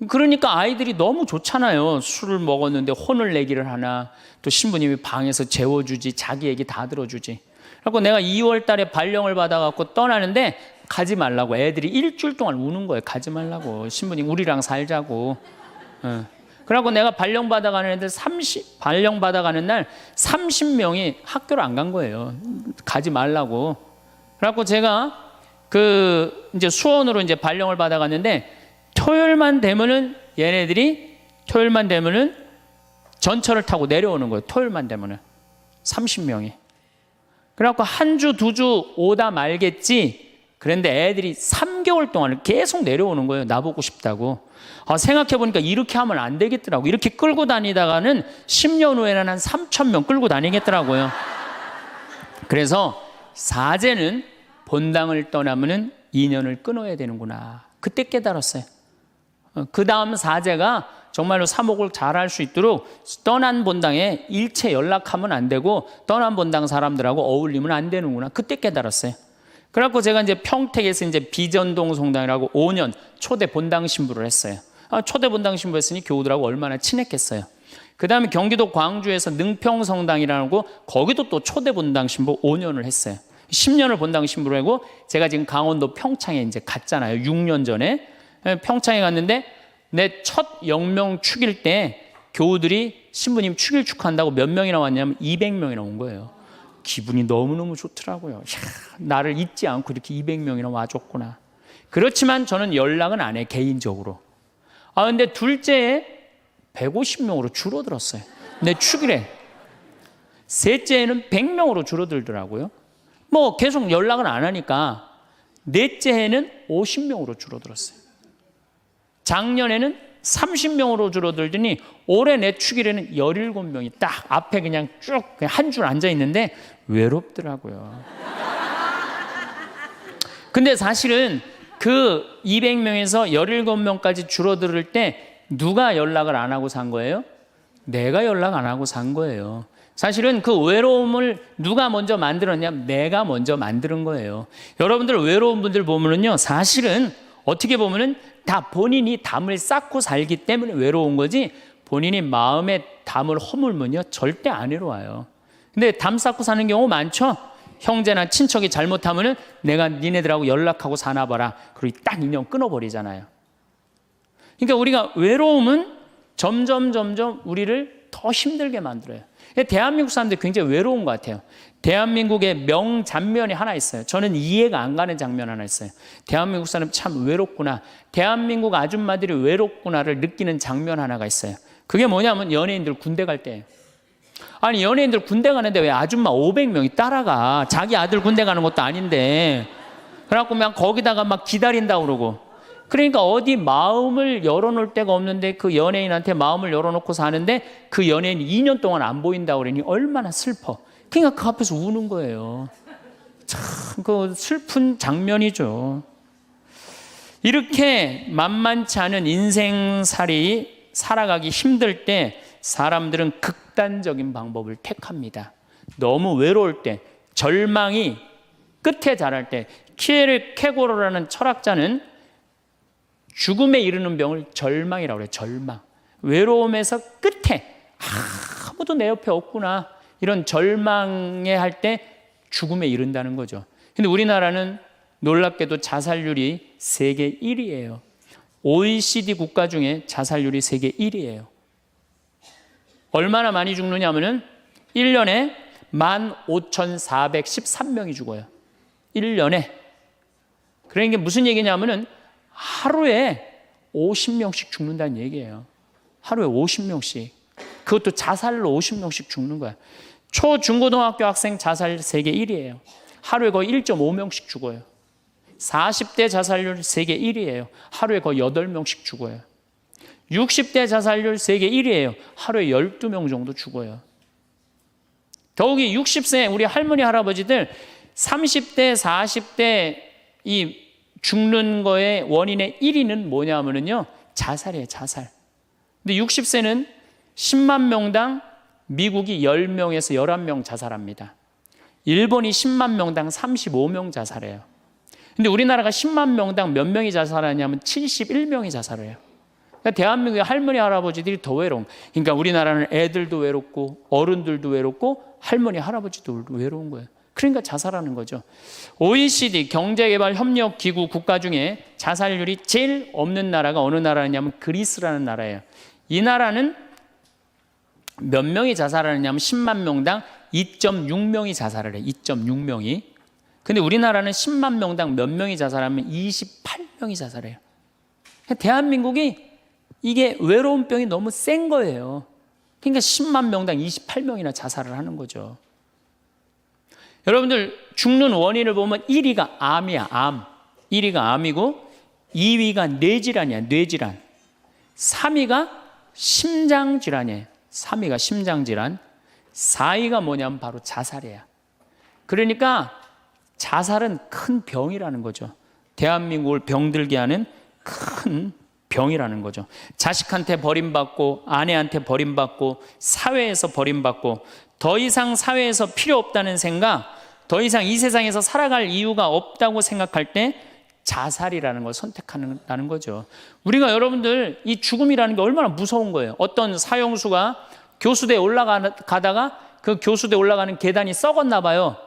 그러니까 아이들이 너무 좋잖아요. 술을 먹었는데 혼을 내기를 하나, 또 신부님이 방에서 재워주지, 자기 얘기 다 들어주지. 그래서 내가 2월 달에 발령을 받아갖고 떠나는데 가지 말라고 애들이 일주일 동안 우는 거예요. 가지 말라고. 신부님 우리랑 살자고. 그래갖고 내가 발령 받아가는 애들 발령 받아가는 날 30명이 학교를 안 간 거예요. 가지 말라고. 그래갖고 제가 이제 수원으로 이제 발령을 받아갔는데 토요일만 되면은 전철을 타고 내려오는 거예요. 토요일만 되면은 30명이. 그래갖고 한 주, 두 주 오다 말겠지. 그런데 애들이 3개월 동안 계속 내려오는 거예요. 나보고 싶다고. 생각해보니까 이렇게 하면 안 되겠더라고. 이렇게 끌고 다니다가는 10년 후에는 한 3,000명 끌고 다니겠더라고요. 그래서 사제는 본당을 떠나면은 인연을 끊어야 되는구나. 그때 깨달았어요. 그 다음 사제가 정말로 사목을 잘할 수 있도록 떠난 본당에 일체 연락하면 안 되고 떠난 본당 사람들하고 어울리면 안 되는구나. 그때 깨달았어요. 그래갖고 제가 이제 평택에서 이제 비전동 성당이라고 5년 초대 본당 신부를 했어요. 초대 본당 신부 했으니 교우들하고 얼마나 친했겠어요. 그 다음에 경기도 광주에서 능평 성당이라고 거기도 또 초대 본당 신부 5년을 했어요. 10년을 본당 신부로 하고 제가 지금 강원도 평창에 이제 갔잖아요. 6년 전에 평창에 갔는데 내 첫 영명 축일 때 교우들이 신부님 축일 축하한다고 몇 명이나 왔냐면 200명이나 온 거예요. 기분이 너무너무 좋더라고요. 이야, 나를 잊지 않고 이렇게 200명이나 와줬구나. 그렇지만 저는 연락은 안 해, 개인적으로. 근데 둘째에 150명으로 줄어들었어요. 내 축일에. 셋째에는 100명으로 줄어들더라고요. 뭐 계속 연락은 안 하니까 넷째 해는 50명으로 줄어들었어요. 작년에는 30명으로 줄어들더니 올해 내 축일에는 17명이 딱 앞에 그냥 쭉 한 줄 앉아 있는데 외롭더라고요. 근데 사실은 그 200명에서 17명까지 줄어들 때 누가 연락을 안 하고 산 거예요? 내가 연락 안 하고 산 거예요. 사실은 그 외로움을 누가 먼저 만들었냐면 내가 먼저 만드는 거예요. 여러분들 외로운 분들 보면은요, 사실은 어떻게 보면은 다 본인이 담을 쌓고 살기 때문에 외로운 거지, 본인이 마음에 담을 허물면요 절대 안 외로워요. 근데 담 쌓고 사는 경우 많죠. 형제나 친척이 잘못하면은 내가 니네들하고 연락하고 사나 봐라. 그리고 딱 인연 끊어버리잖아요. 그러니까 우리가 외로움은 점점 우리를 더 힘들게 만들어요. 대한민국 사람들 굉장히 외로운 것 같아요. 대한민국의 명장면이 하나 있어요. 저는 이해가 안 가는 장면 하나 있어요. 대한민국 사람 참 외롭구나. 대한민국 아줌마들이 외롭구나를 느끼는 장면 하나가 있어요. 그게 뭐냐면 연예인들 군대 갈 때예요. 아니 연예인들 군대 가는데 왜 아줌마 500명이 따라가. 자기 아들 군대 가는 것도 아닌데. 그래갖고 그냥 거기다가 막 기다린다고 그러고. 그러니까 어디 마음을 열어놓을 데가 없는데 그 연예인한테 마음을 열어놓고 사는데 그 연예인이 2년 동안 안 보인다고 그러니 얼마나 슬퍼. 그러니까 그 앞에서 우는 거예요. 참 그 슬픈 장면이죠. 이렇게 만만치 않은 인생살이 살아가기 힘들 때 사람들은 극단적인 방법을 택합니다. 너무 외로울 때, 절망이 끝에 달할 때, 키에르케고르라는 철학자는 죽음에 이르는 병을 절망이라고 그래요. 절망. 외로움에서 끝에 아무도 내 옆에 없구나. 이런 절망에 할 때 죽음에 이른다는 거죠. 근데 우리나라는 놀랍게도 자살률이 세계 1위예요. OECD 국가 중에 자살률이 세계 1위예요. 얼마나 많이 죽느냐 하면은 1년에 15,413명이 죽어요. 1년에. 그러니까 무슨 얘기냐면은 하루에 50명씩 죽는다는 얘기예요. 하루에 50명씩. 그것도 자살로 50명씩 죽는 거야. 초, 중고등학교 학생 자살 세계 1위예요. 하루에 거의 1.5명씩 죽어요. 40대 자살률 세계 1위예요. 하루에 거의 8명씩 죽어요. 60대 자살률 세계 1위예요. 하루에 12명 정도 죽어요. 더욱이 60세 우리 할머니 할아버지들 30대 40대 이 죽는 거의 원인의 1위는 뭐냐면요, 자살이에요, 자살. 근데 60세는 10만 명당 미국이 10명에서 11명 자살합니다. 일본이 10만 명당 35명 자살해요. 근데 우리나라가 10만 명당 몇 명이 자살하냐면 71명이 자살해요. 그러니까 대한민국의 할머니, 할아버지들이 더 외로운. 그러니까 우리나라는 애들도 외롭고 어른들도 외롭고 할머니, 할아버지도 외로운 거예요. 그러니까 자살하는 거죠. OECD 경제개발협력기구 국가 중에 자살률이 제일 없는 나라가 어느 나라냐면 그리스라는 나라예요. 이 나라는 몇 명이 자살하느냐면 10만 명당 2.6명이 자살을 해요. 2.6명이. 근데 우리나라는 10만 명당 몇 명이 자살하면 28명이 자살해요. 대한민국이 이게 외로운 병이 너무 센 거예요. 그러니까 10만 명당 28명이나 자살을 하는 거죠. 여러분들 죽는 원인을 보면 1위가 암이야, 암. 1위가 암이고 2위가 뇌질환이야, 뇌질환. 3위가 심장질환이에요. 3위가 심장질환. 4위가 뭐냐면 바로 자살이에요. 그러니까 자살은 큰 병이라는 거죠. 대한민국을 병들게 하는 큰 병이라는 거죠. 자식한테 버림받고 아내한테 버림받고 사회에서 버림받고 더 이상 사회에서 필요 없다는 생각, 더 이상 이 세상에서 살아갈 이유가 없다고 생각할 때 자살이라는 걸 선택한다는 거죠. 우리가 여러분들 이 죽음이라는 게 얼마나 무서운 거예요. 어떤 사형수가 교수대에 올라가다가 그 교수대에 올라가는 계단이 썩었나 봐요.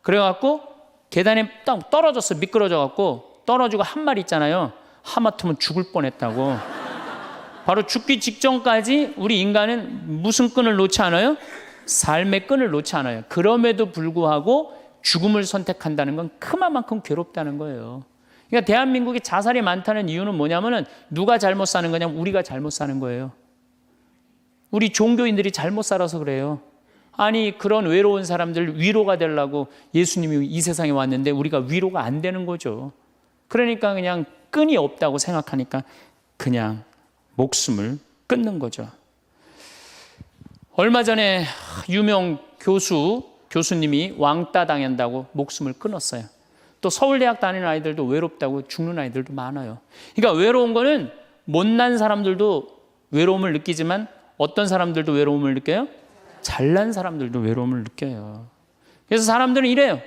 그래갖고 계단에 딱 떨어졌어. 미끄러져갖고 떨어지고 한 말 있잖아요. 하마터면 죽을 뻔했다고. 바로 죽기 직전까지 우리 인간은 무슨 끈을 놓지 않아요? 삶의 끈을 놓지 않아요. 그럼에도 불구하고 죽음을 선택한다는 건 그만큼 괴롭다는 거예요. 그러니까 대한민국이 자살이 많다는 이유는 뭐냐면은 누가 잘못 사는 거냐면 우리가 잘못 사는 거예요. 우리 종교인들이 잘못 살아서 그래요. 아니 그런 외로운 사람들 위로가 되려고 예수님이 이 세상에 왔는데 우리가 위로가 안 되는 거죠. 그러니까 그냥 끈이 없다고 생각하니까 그냥 목숨을 끊는 거죠. 얼마 전에 유명 교수님이 왕따 당한다고 목숨을 끊었어요. 또 서울대학 다니는 아이들도 외롭다고 죽는 아이들도 많아요. 그러니까 외로운 거는 못난 사람들도 외로움을 느끼지만 어떤 사람들도 외로움을 느껴요? 잘난 사람들도 외로움을 느껴요. 그래서 사람들은 이래요.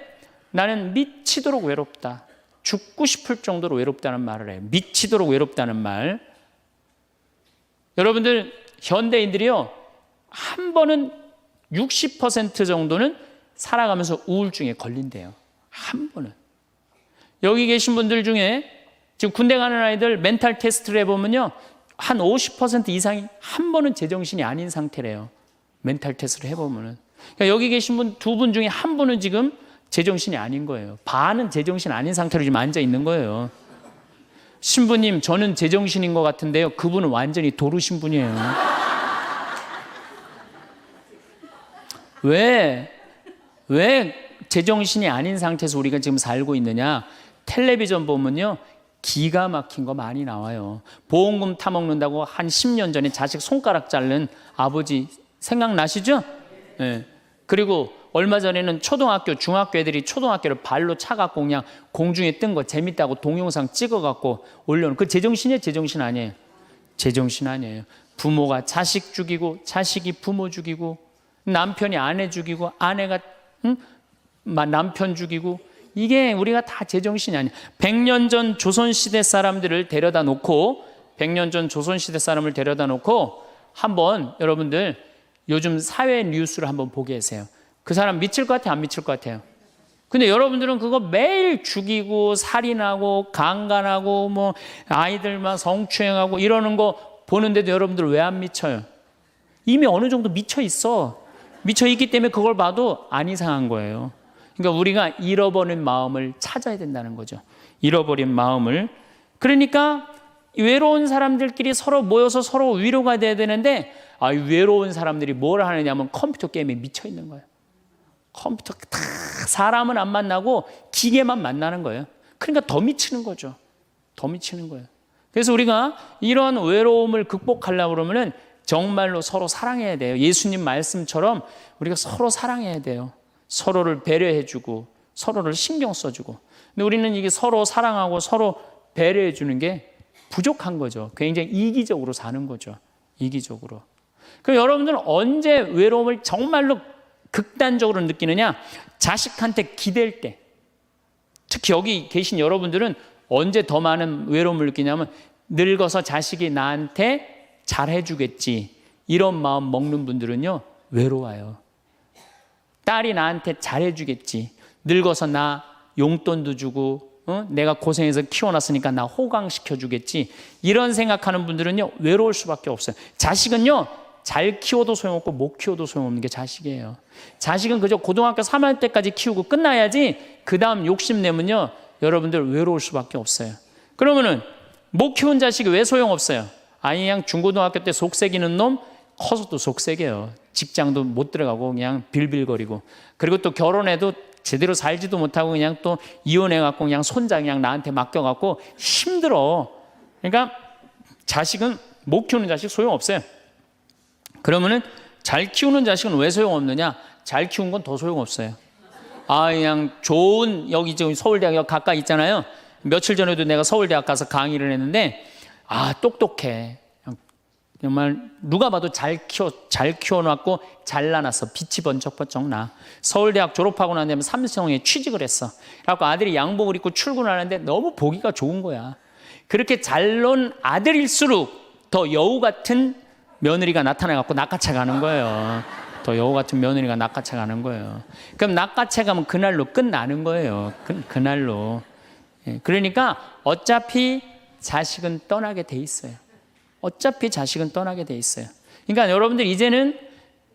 나는 미치도록 외롭다. 죽고 싶을 정도로 외롭다는 말을 해요. 미치도록 외롭다는 말. 여러분들 현대인들이요. 한 번은 60% 정도는 살아가면서 우울증에 걸린대요. 한 번은. 여기 계신 분들 중에 지금 군대 가는 아이들 멘탈 테스트를 해보면요. 한 50% 이상이 한 번은 제정신이 아닌 상태래요. 멘탈 테스트를 해보면은. 그러니까 여기 계신 분 두 분 중에 한 분은 지금 제정신이 아닌 거예요. 반은 제정신 아닌 상태로 지금 앉아 있는 거예요. 신부님, 저는 제정신인 것 같은데요. 그분은 완전히 도루 신분이에요. 왜 제정신이 아닌 상태에서 우리가 지금 살고 있느냐? 텔레비전 보면요. 기가 막힌 거 많이 나와요. 보험금 타먹는다고 한 10년 전에 자식 손가락 자른 아버지 생각나시죠? 네. 그리고 얼마 전에는 초등학교, 중학교 애들이 초등학교를 발로 차갖고 그냥 공중에 뜬 거 재밌다고 동영상 찍어갖고 올려놓은 그 제정신이에요? 제정신 아니에요? 제정신 아니에요. 부모가 자식 죽이고 자식이 부모 죽이고 남편이 아내 죽이고 아내가 남편 죽이고 이게 우리가 다 제정신이 아니에요. 100년 전 조선시대 사람들을 데려다 놓고 100년 전 조선시대 사람을 데려다 놓고 한번 여러분들 요즘 사회 뉴스를 한번 보게 하세요. 그 사람 미칠 것 같아요? 안 미칠 것 같아요? 근데 여러분들은 그거 매일 죽이고 살인하고 강간하고 뭐 아이들만 성추행하고 이러는 거 보는데도 여러분들 왜 안 미쳐요? 이미 어느 정도 미쳐 있어. 미쳐 있기 때문에 그걸 봐도 안 이상한 거예요. 그러니까 우리가 잃어버린 마음을 찾아야 된다는 거죠. 잃어버린 마음을. 그러니까 외로운 사람들끼리 서로 모여서 서로 위로가 돼야 되는데 외로운 사람들이 뭘 하느냐면 컴퓨터 게임에 미쳐 있는 거예요. 컴퓨터 다 사람은 안 만나고 기계만 만나는 거예요. 그러니까 더 미치는 거죠. 더 미치는 거예요. 그래서 우리가 이런 외로움을 극복하려고 그러면은 정말로 서로 사랑해야 돼요. 예수님 말씀처럼 우리가 서로 사랑해야 돼요. 서로를 배려해주고 서로를 신경 써주고. 근데 우리는 이게 서로 사랑하고 서로 배려해 주는 게 부족한 거죠. 굉장히 이기적으로 사는 거죠. 이기적으로. 그럼 여러분들은 언제 외로움을 정말로 극단적으로 느끼느냐? 자식한테 기댈 때. 특히 여기 계신 여러분들은 언제 더 많은 외로움을 느끼냐면 늙어서 자식이 나한테 잘해주겠지 이런 마음 먹는 분들은요 외로워요. 딸이 나한테 잘해주겠지, 늙어서 나 용돈도 주고 내가 고생해서 키워놨으니까 나 호강시켜주겠지, 이런 생각하는 분들은요 외로울 수밖에 없어요. 자식은요 잘 키워도 소용없고 못 키워도 소용없는 게 자식이에요. 자식은 그저 고등학교 3학년 때까지 키우고 끝나야지 그 다음 욕심내면요 여러분들 외로울 수밖에 없어요. 그러면은 못 키운 자식이 왜 소용없어요? 아니 그냥 중고등학교 때 속새기는 놈 커서도 속새겨요. 직장도 못 들어가고 그냥 빌빌거리고, 그리고 또 결혼해도 제대로 살지도 못하고 그냥 또 이혼해갖고 그냥 손자 그냥 나한테 맡겨갖고 힘들어. 그러니까 자식은 못 키우는 자식 소용없어요. 그러면은 잘 키우는 자식은 왜 소용없느냐? 잘 키운 건 더 소용없어요. 아 그냥 좋은, 여기 지금 서울대학 가까이 있잖아요. 며칠 전에도 내가 서울대학 가서 강의를 했는데 아 똑똑해. 정말 누가 봐도 잘 키워놨고 잘라놨어. 빛이 번쩍번쩍 나. 서울대학 졸업하고 난 다음에 삼성에 취직을 했어. 그래갖고 아들이 양복을 입고 출근하는데 너무 보기가 좋은 거야. 그렇게 잘 논 아들일수록 더 여우 같은 며느리가 나타나갖고 낚아채 가는 거예요. 더 여우 같은 며느리가 낚아채 가는 거예요. 그럼 낚아채 가면 그날로 끝나는 거예요. 그날로. 그러니까 어차피 자식은 떠나게 돼 있어요. 어차피 자식은 떠나게 돼 있어요. 그러니까 여러분들 이제는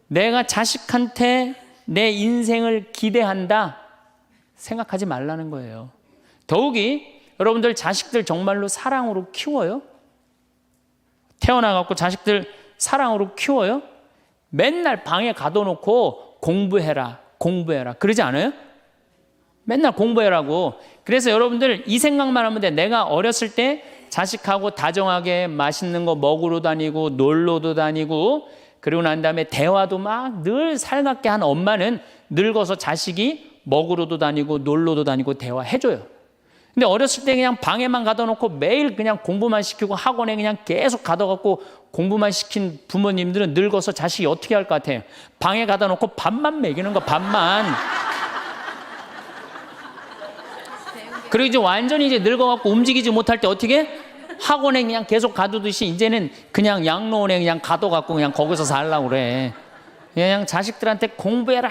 내가 자식한테 내 인생을 기대한다 생각하지 말라는 거예요. 더욱이 여러분들 자식들 정말로 사랑으로 키워요? 태어나갖고 자식들 사랑으로 키워요? 맨날 방에 가둬놓고 공부해라 그러지 않아요? 맨날 공부해라고. 그래서 여러분들 이 생각만 하면 돼. 내가 어렸을 때 자식하고 다정하게 맛있는 거 먹으러 다니고 놀러도 다니고 그리고 난 다음에 대화도 막 늘 살갑게 한 엄마는 늙어서 자식이 먹으러도 다니고 놀러도 다니고 대화해줘요. 근데 어렸을 때 그냥 방에만 가둬놓고 매일 그냥 공부만 시키고 학원에 그냥 계속 가둬갖고 공부만 시킨 부모님들은 늙어서 자식이 어떻게 할 것 같아요? 방에 가둬놓고 밥만 먹이는 거, 밥만. 그리고 이제 완전히 이제 늙어갖고 움직이지 못할 때 어떻게? 학원에 그냥 계속 가두듯이 이제는 그냥 양로원에 그냥 가둬갖고 그냥 거기서 살라고 그래. 그냥 자식들한테 공부해라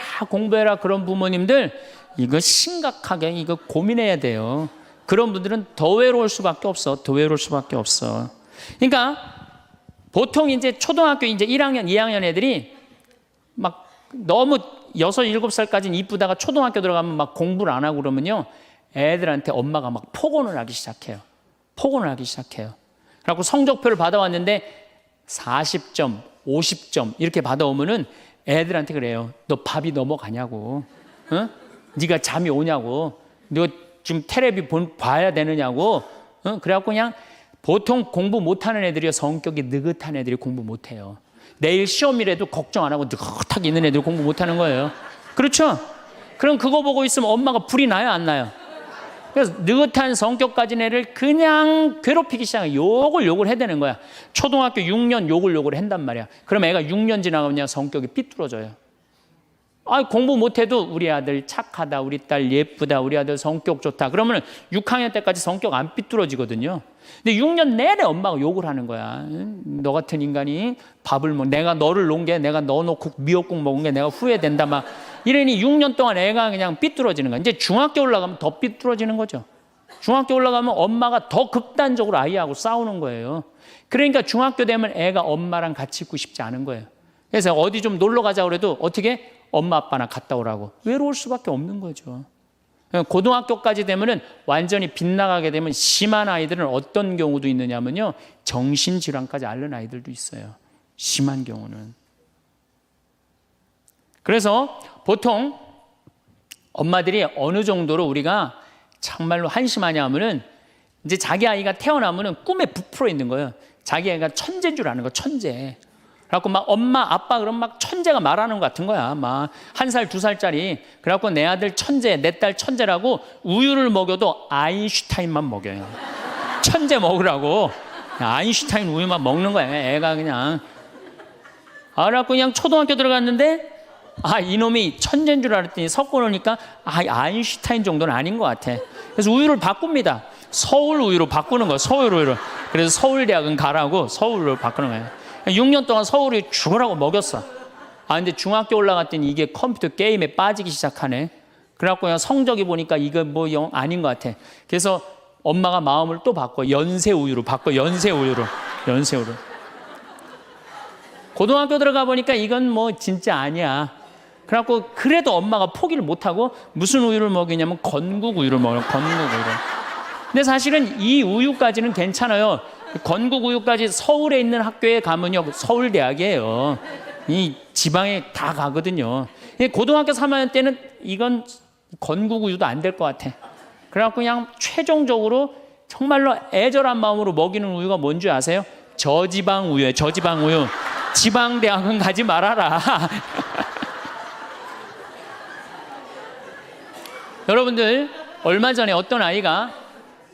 그런 부모님들 이거 심각하게 이거 고민해야 돼요. 그런 분들은 더 외로울 수밖에 없어. 더 외로울 수밖에 없어. 그러니까 보통 이제 초등학교 이제 1학년, 2학년 애들이 막 너무 6, 7살까지는 이쁘다가 초등학교 들어가면 막 공부를 안 하고 그러면요. 애들한테 엄마가 막 폭언을 하기 시작해요. 그래갖고 성적표를 받아왔는데 40점, 50점 이렇게 받아오면은 애들한테 그래요. 너 밥이 넘어가냐고. 어? 네가 잠이 오냐고. 너 지금 텔레비 봐야 되느냐고. 어? 그래갖고 그냥 보통 공부 못하는 애들이요. 성격이 느긋한 애들이 공부 못해요. 내일 시험이라도 걱정 안 하고 느긋하게 있는 애들이 공부 못하는 거예요. 그렇죠? 그럼 그거 보고 있으면 엄마가 불이 나요, 안 나요? 그래서 느긋한 성격 가진 애를 그냥 괴롭히기 시작해요. 욕을 해대는 거야. 초등학교 6년 욕을 한단 말이야. 그럼 애가 6년 지나가면 그냥 성격이 삐뚤어져요. 아, 공부 못해도 우리 아들 착하다, 우리 딸 예쁘다, 우리 아들 성격 좋다. 그러면 6학년 때까지 성격 안 삐뚤어지거든요. 근데 6년 내내 엄마가 욕을 하는 거야. 너 같은 인간이 밥을 내가 너를 놓은 게 내가 너 놓고 미역국 먹은 게 내가 후회된다 막 이러니 6년 동안 애가 그냥 삐뚤어지는 거야. 이제 중학교 올라가면 더 삐뚤어지는 거죠. 중학교 올라가면 엄마가 더 극단적으로 아이하고 싸우는 거예요. 그러니까 중학교 되면 애가 엄마랑 같이 있고 싶지 않은 거예요. 그래서 어디 좀 놀러 가자고 그래도 어떻게? 엄마 아빠나 갔다 오라고. 외로울 수밖에 없는 거죠. 고등학교까지 되면은 완전히 빗나가게 되면 심한 아이들은 어떤 경우도 있느냐면요. 정신질환까지 앓는 아이들도 있어요. 심한 경우는. 그래서 보통 엄마들이 어느 정도로 우리가 정말로 한심하냐 하면은 이제 자기 아이가 태어나면은 꿈에 부풀어 있는 거예요. 자기 아이가 천재인 줄 아는 거, 천재. 그래갖고 막 엄마, 아빠 그러면 막 천재가 말하는 것 같은 거야. 막 1살, 2살짜리. 그래갖고 내 아들 천재, 내 딸 천재라고 우유를 먹여도 아인슈타인만 먹여요. 천재 먹으라고. 아인슈타인 우유만 먹는 거야. 애가 그냥. 그래갖고 그냥 초등학교 들어갔는데 이놈이 천재인 줄 알았더니 섞어 놓으니까 아인슈타인 정도는 아닌 것 같아. 그래서 우유를 바꿉니다. 서울 우유로 바꾸는 거야. 서울 우유로. 그래서 서울대학은 가라고 서울로 바꾸는 거예요. 6년 동안 서울 우유 죽으라고 먹였어. 근데 중학교 올라갔더니 이게 컴퓨터 게임에 빠지기 시작하네. 그래갖고 그냥 성적이 보니까 이거 뭐 아닌 것 같아. 그래서 엄마가 마음을 또 바꿔. 연세 우유로 바꿔. 연세 우유로. 고등학교 들어가 보니까 이건 뭐 진짜 아니야. 그래갖고 그래도 엄마가 포기를 못하고 무슨 우유를 먹이냐면 건국 우유를 먹어요. 건국 우유를. 근데 사실은 이 우유까지는 괜찮아요. 건국 우유까지 서울에 있는 학교에 가면요. 서울대학이에요. 이 지방에 다 가거든요. 고등학교 3학년 때는 이건 건국 우유도 안 될 것 같아. 그래갖고 그냥 최종적으로 정말로 애절한 마음으로 먹이는 우유가 뭔지 아세요? 저지방 우유예요. 저지방 우유. 지방대학은 가지 말아라. 여러분들 얼마 전에 어떤 아이가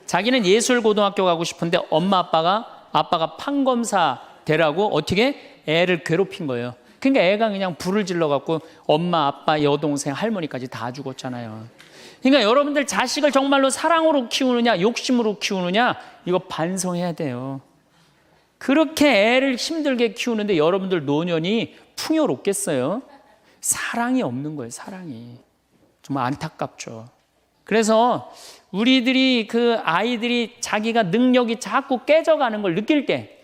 자기는 예술고등학교 가고 싶은데 엄마 아빠가 판검사 되라고 어떻게 애를 괴롭힌 거예요. 그러니까 애가 그냥 불을 질러갖고 엄마 아빠 여동생 할머니까지 다 죽었잖아요. 그러니까 여러분들 자식을 정말로 사랑으로 키우느냐 욕심으로 키우느냐 이거 반성해야 돼요. 그렇게 애를 힘들게 키우는데 여러분들 노년이 풍요롭겠어요? 사랑이 없는 거예요. 사랑이. 정말 안타깝죠. 그래서 우리들이 그 아이들이 자기가 능력이 자꾸 깨져가는 걸 느낄 때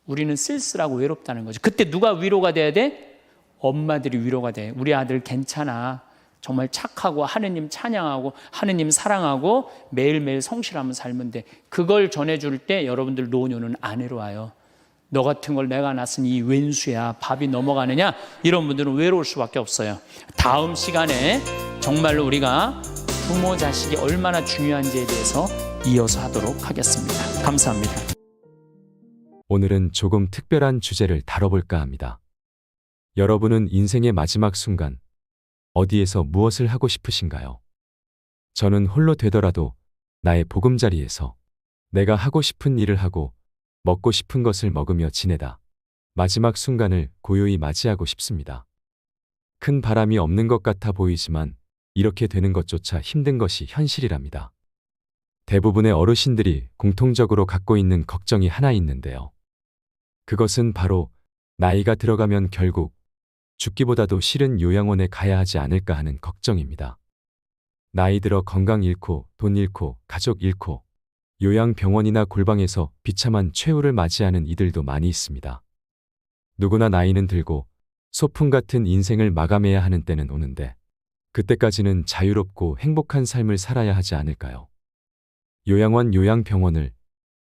우리는 쓸쓸하고 외롭다는 거죠. 그때 누가 위로가 돼야 돼? 엄마들이 위로가 돼. 우리 아들 괜찮아. 정말 착하고 하느님 찬양하고 하느님 사랑하고 매일매일 성실하면 살면 돼. 그걸 전해줄 때 여러분들 노년은 안 외로워요. 너 같은 걸 내가 낳았으니 이 왼수야 밥이 넘어가느냐 이런 분들은 외로울 수밖에 없어요. 다음 시간에 정말로 우리가 부모 자식이 얼마나 중요한지에 대해서 이어서 하도록 하겠습니다. 감사합니다.
오늘은 조금 특별한 주제를 다뤄볼까 합니다. 여러분은 인생의 마지막 순간 어디에서 무엇을 하고 싶으신가요? 저는 홀로 되더라도 나의 보금자리에서 내가 하고 싶은 일을 하고 먹고 싶은 것을 먹으며 지내다 마지막 순간을 고요히 맞이하고 싶습니다. 큰 바람이 없는 것 같아 보이지만 이렇게 되는 것조차 힘든 것이 현실이랍니다. 대부분의 어르신들이 공통적으로 갖고 있는 걱정이 하나 있는데요. 그것은 바로 나이가 들어가면 결국 죽기보다도 싫은 요양원에 가야 하지 않을까 하는 걱정입니다. 나이 들어 건강 잃고 돈 잃고 가족 잃고 요양병원이나 골방에서 비참한 최후를 맞이하는 이들도 많이 있습니다. 누구나 나이는 들고 소풍 같은 인생을 마감해야 하는 때는 오는데 그때까지는 자유롭고 행복한 삶을 살아야 하지 않을까요? 요양원, 요양병원을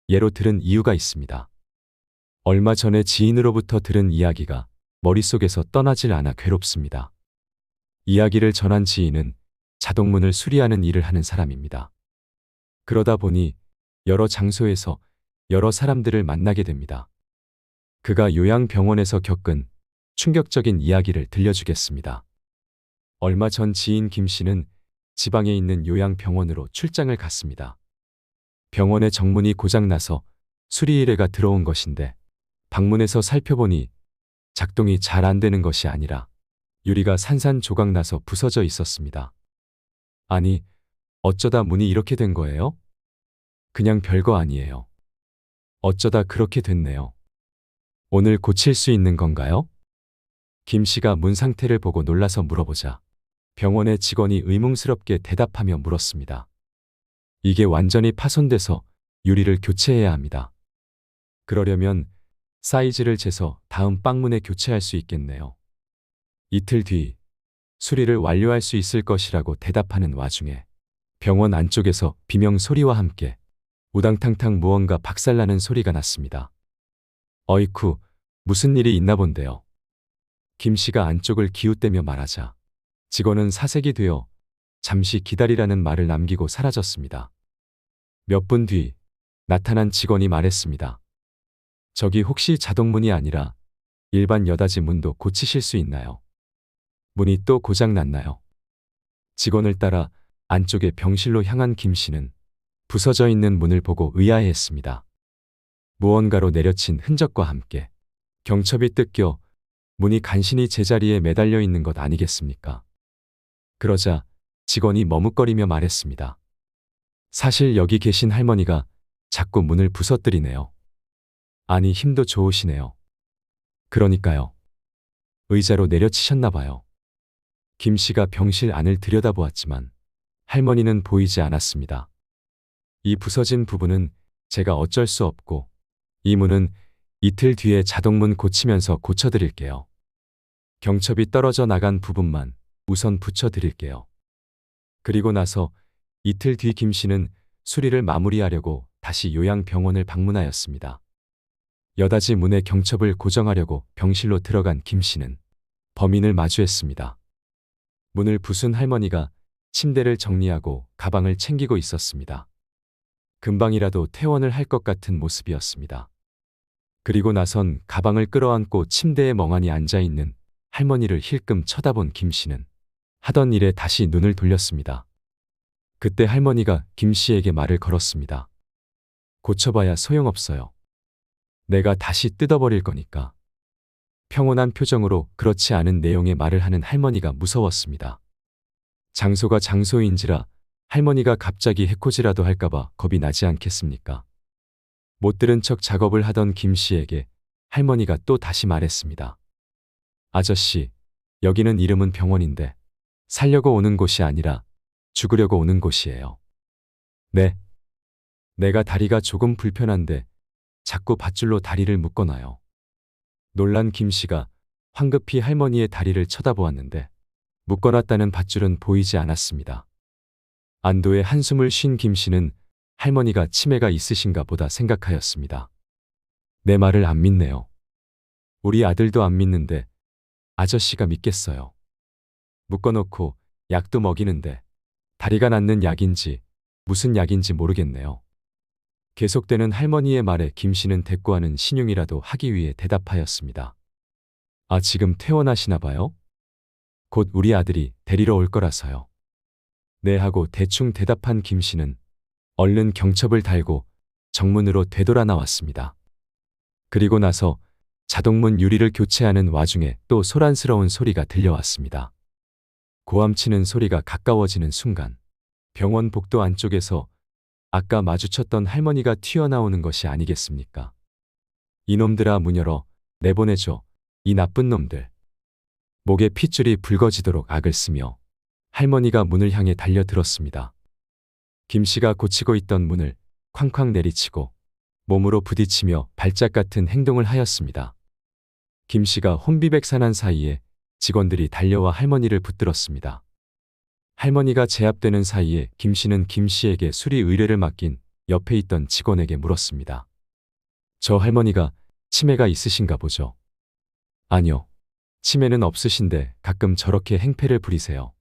예로 들은 이유가 있습니다. 얼마 전에 지인으로부터 들은 이야기가 머릿속에서 떠나질 않아 괴롭습니다. 이야기를 전한 지인은 자동문을 수리하는 일을 하는 사람입니다. 그러다 보니 여러 장소에서 여러 사람들을 만나게 됩니다. 그가 요양병원에서 겪은 충격적인 이야기를 들려주겠습니다. 얼마 전 지인 김 씨는 지방에 있는 요양병원으로 출장을 갔습니다. 병원의 정문이 고장나서 수리 의뢰가 들어온 것인데 방문해서 살펴보니 작동이 잘 안 되는 것이 아니라 유리가 산산조각 나서 부서져 있었습니다. 아니, 어쩌다 문이 이렇게 된 거예요? 그냥 별거 아니에요. 어쩌다 그렇게 됐네요. 오늘 고칠 수 있는 건가요? 김 씨가 문 상태를 보고 놀라서 물어보자 병원의 직원이 의문스럽게 대답하며 물었습니다. 이게 완전히 파손돼서 유리를 교체해야 합니다. 그러려면 사이즈를 재서 다음 빵문에 교체할 수 있겠네요. 이틀 뒤 수리를 완료할 수 있을 것이라고 대답하는 와중에 병원 안쪽에서 비명 소리와 함께 우당탕탕 무언가 박살나는 소리가 났습니다. 어이쿠, 무슨 일이 있나 본데요. 김 씨가 안쪽을 기웃대며 말하자 직원은 사색이 되어 잠시 기다리라는 말을 남기고 사라졌습니다. 몇 분 뒤 나타난 직원이 말했습니다. 저기 혹시 자동문이 아니라 일반 여닫이 문도 고치실 수 있나요? 문이 또 고장 났나요? 직원을 따라 안쪽의 병실로 향한 김 씨는 부서져 있는 문을 보고 의아해했습니다. 무언가로 내려친 흔적과 함께 경첩이 뜯겨 문이 간신히 제자리에 매달려 있는 것 아니겠습니까? 그러자 직원이 머뭇거리며 말했습니다. 사실 여기 계신 할머니가 자꾸 문을 부서뜨리네요. 아니, 힘도 좋으시네요. 그러니까요. 의자로 내려치셨나 봐요. 김 씨가 병실 안을 들여다보았지만 할머니는 보이지 않았습니다. 이 부서진 부분은 제가 어쩔 수 없고 이 문은 이틀 뒤에 자동문 고치면서 고쳐드릴게요. 경첩이 떨어져 나간 부분만 우선 붙여드릴게요. 그리고 나서 이틀 뒤 김 씨는 수리를 마무리하려고 다시 요양병원을 방문하였습니다. 여닫이 문에 경첩을 고정하려고 병실로 들어간 김 씨는 범인을 마주했습니다. 문을 부순 할머니가 침대를 정리하고 가방을 챙기고 있었습니다. 금방이라도 퇴원을 할 것 같은 모습이었습니다. 그리고 나선 가방을 끌어안고 침대에 멍하니 앉아있는 할머니를 힐끔 쳐다본 김 씨는 하던 일에 다시 눈을 돌렸습니다. 그때 할머니가 김 씨에게 말을 걸었습니다. 고쳐봐야 소용없어요. 내가 다시 뜯어버릴 거니까. 평온한 표정으로 그렇지 않은 내용의 말을 하는 할머니가 무서웠습니다. 장소가 장소인지라 할머니가 갑자기 해코지라도 할까봐 겁이 나지 않겠습니까? 못 들은 척 작업을 하던 김 씨에게 할머니가 또 다시 말했습니다. 아저씨, 여기는 이름은 병원인데 살려고 오는 곳이 아니라 죽으려고 오는 곳이에요. 네. 내가 다리가 조금 불편한데 자꾸 밧줄로 다리를 묶어놔요. 놀란 김 씨가 황급히 할머니의 다리를 쳐다보았는데 묶어놨다는 밧줄은 보이지 않았습니다. 안도의 한숨을 쉰 김 씨는 할머니가 치매가 있으신가 보다 생각하였습니다. 내 말을 안 믿네요. 우리 아들도 안 믿는데 아저씨가 믿겠어요. 묶어놓고 약도 먹이는데 다리가 낫는 약인지 무슨 약인지 모르겠네요. 계속되는 할머니의 말에 김 씨는 대꾸하는 신용이라도 하기 위해 대답하였습니다. 아, 지금 퇴원하시나 봐요? 곧 우리 아들이 데리러 올 거라서요. 네 하고 대충 대답한 김 씨는 얼른 경첩을 달고 정문으로 되돌아 나왔습니다. 그리고 나서 자동문 유리를 교체하는 와중에 또 소란스러운 소리가 들려왔습니다. 고함치는 소리가 가까워지는 순간 병원 복도 안쪽에서 아까 마주쳤던 할머니가 튀어나오는 것이 아니겠습니까? 이놈들아, 문 열어. 내보내줘. 이 나쁜 놈들. 목에 핏줄이 붉어지도록 악을 쓰며 할머니가 문을 향해 달려들었습니다. 김 씨가 고치고 있던 문을 쾅쾅 내리치고 몸으로 부딪히며 발작 같은 행동을 하였습니다. 김 씨가 혼비백산한 사이에 직원들이 달려와 할머니를 붙들었습니다. 할머니가 제압되는 사이에 김 씨는 김 씨에게 수리 의뢰를 맡긴 옆에 있던 직원에게 물었습니다. 저 할머니가 치매가 있으신가 보죠? 아니요. 치매는 없으신데 가끔 저렇게 행패를 부리세요.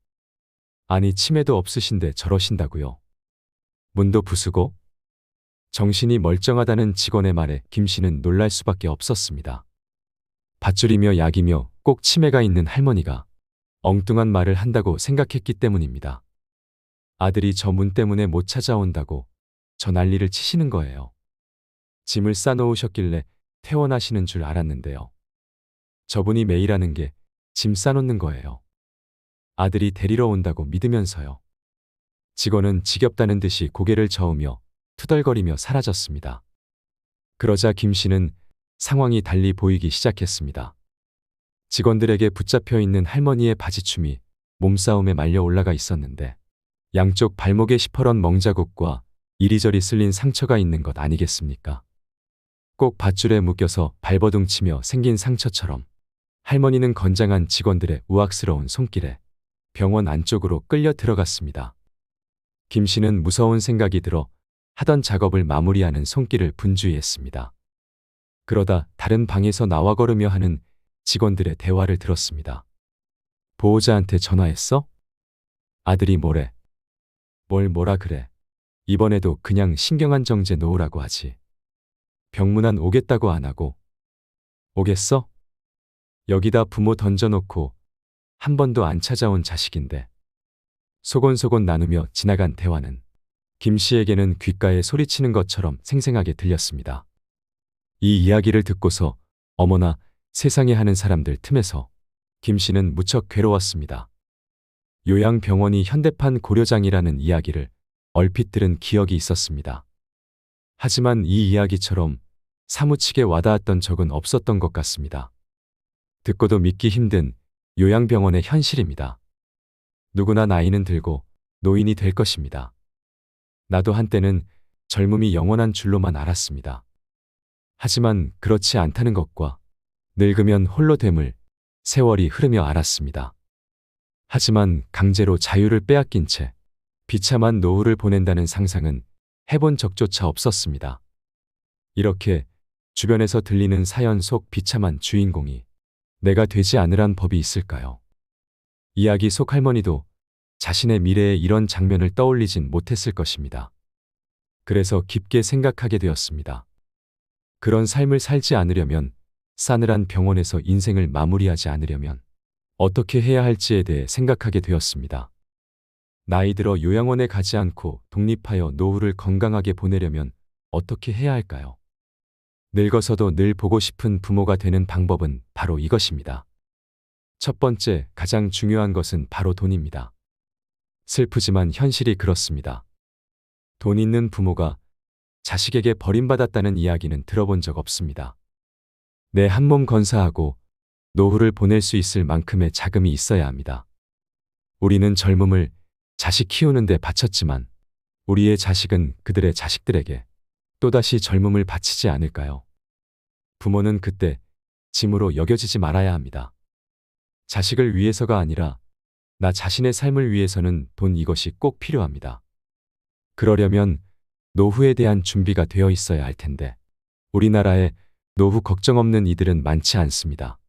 아니, 치매도 없으신데 저러신다고요? 문도 부수고? 정신이 멀쩡하다는 직원의 말에 김 씨는 놀랄 수밖에 없었습니다. 밧줄이며 약이며 꼭 치매가 있는 할머니가 엉뚱한 말을 한다고 생각했기 때문입니다. 아들이 저 문 때문에 못 찾아온다고 저 난리를 치시는 거예요. 짐을 싸놓으셨길래 퇴원하시는 줄 알았는데요. 저분이 매일 하는 게 짐 싸놓는 거예요. 아들이 데리러 온다고 믿으면서요. 직원은 지겹다는 듯이 고개를 저으며 투덜거리며 사라졌습니다. 그러자 김 씨는 상황이 달리 보이기 시작했습니다. 직원들에게 붙잡혀 있는 할머니의 바지춤이 몸싸움에 말려 올라가 있었는데 양쪽 발목에 시퍼런 멍자국과 이리저리 쓸린 상처가 있는 것 아니겠습니까? 꼭 밧줄에 묶여서 발버둥치며 생긴 상처처럼 할머니는 건장한 직원들의 우악스러운 손길에 병원 안쪽으로 끌려 들어갔습니다. 김 씨는 무서운 생각이 들어 하던 작업을 마무리하는 손길을 분주히 했습니다. 그러다 다른 방에서 나와 걸으며 하는 직원들의 대화를 들었습니다. 보호자한테 전화했어? 아들이 뭐래? 뭘 뭐라 그래? 이번에도 그냥 신경안정제 놓으라고 하지. 병문안 오겠다고 안 하고. 오겠어? 여기다 부모 던져놓고 한 번도 안 찾아온 자식인데. 소곤소곤 나누며 지나간 대화는 김 씨에게는 귓가에 소리치는 것처럼 생생하게 들렸습니다. 이 이야기를 듣고서 어머나 세상에 하는 사람들 틈에서 김 씨는 무척 괴로웠습니다. 요양병원이 현대판 고려장이라는 이야기를 얼핏 들은 기억이 있었습니다. 하지만 이 이야기처럼 사무치게 와닿았던 적은 없었던 것 같습니다. 듣고도 믿기 힘든 요양병원의 현실입니다. 누구나 나이는 들고 노인이 될 것입니다. 나도 한때는 젊음이 영원한 줄로만 알았습니다. 하지만 그렇지 않다는 것과 늙으면 홀로 됨을 세월이 흐르며 알았습니다. 하지만 강제로 자유를 빼앗긴 채 비참한 노후를 보낸다는 상상은 해본 적조차 없었습니다. 이렇게 주변에서 들리는 사연 속 비참한 주인공이 내가 되지 않으란 법이 있을까요? 이야기 속 할머니도 자신의 미래에 이런 장면을 떠올리진 못했을 것입니다. 그래서 깊게 생각하게 되었습니다. 그런 삶을 살지 않으려면, 싸늘한 병원에서 인생을 마무리하지 않으려면 어떻게 해야 할지에 대해 생각하게 되었습니다. 나이 들어 요양원에 가지 않고 독립하여 노후를 건강하게 보내려면 어떻게 해야 할까요? 늙어서도 늘 보고 싶은 부모가 되는 방법은 바로 이것입니다. 첫 번째, 가장 중요한 것은 바로 돈입니다. 슬프지만 현실이 그렇습니다. 돈 있는 부모가 자식에게 버림받았다는 이야기는 들어본 적 없습니다. 내 한 몸 건사하고 노후를 보낼 수 있을 만큼의 자금이 있어야 합니다. 우리는 젊음을 자식 키우는 데 바쳤지만 우리의 자식은 그들의 자식들에게 또다시 젊음을 바치지 않을까요? 부모는 그때 짐으로 여겨지지 말아야 합니다. 자식을 위해서가 아니라 나 자신의 삶을 위해서는 돈 이것이 꼭 필요합니다. 그러려면 노후에 대한 준비가 되어 있어야 할 텐데 우리나라에 노후 걱정 없는 이들은 많지 않습니다.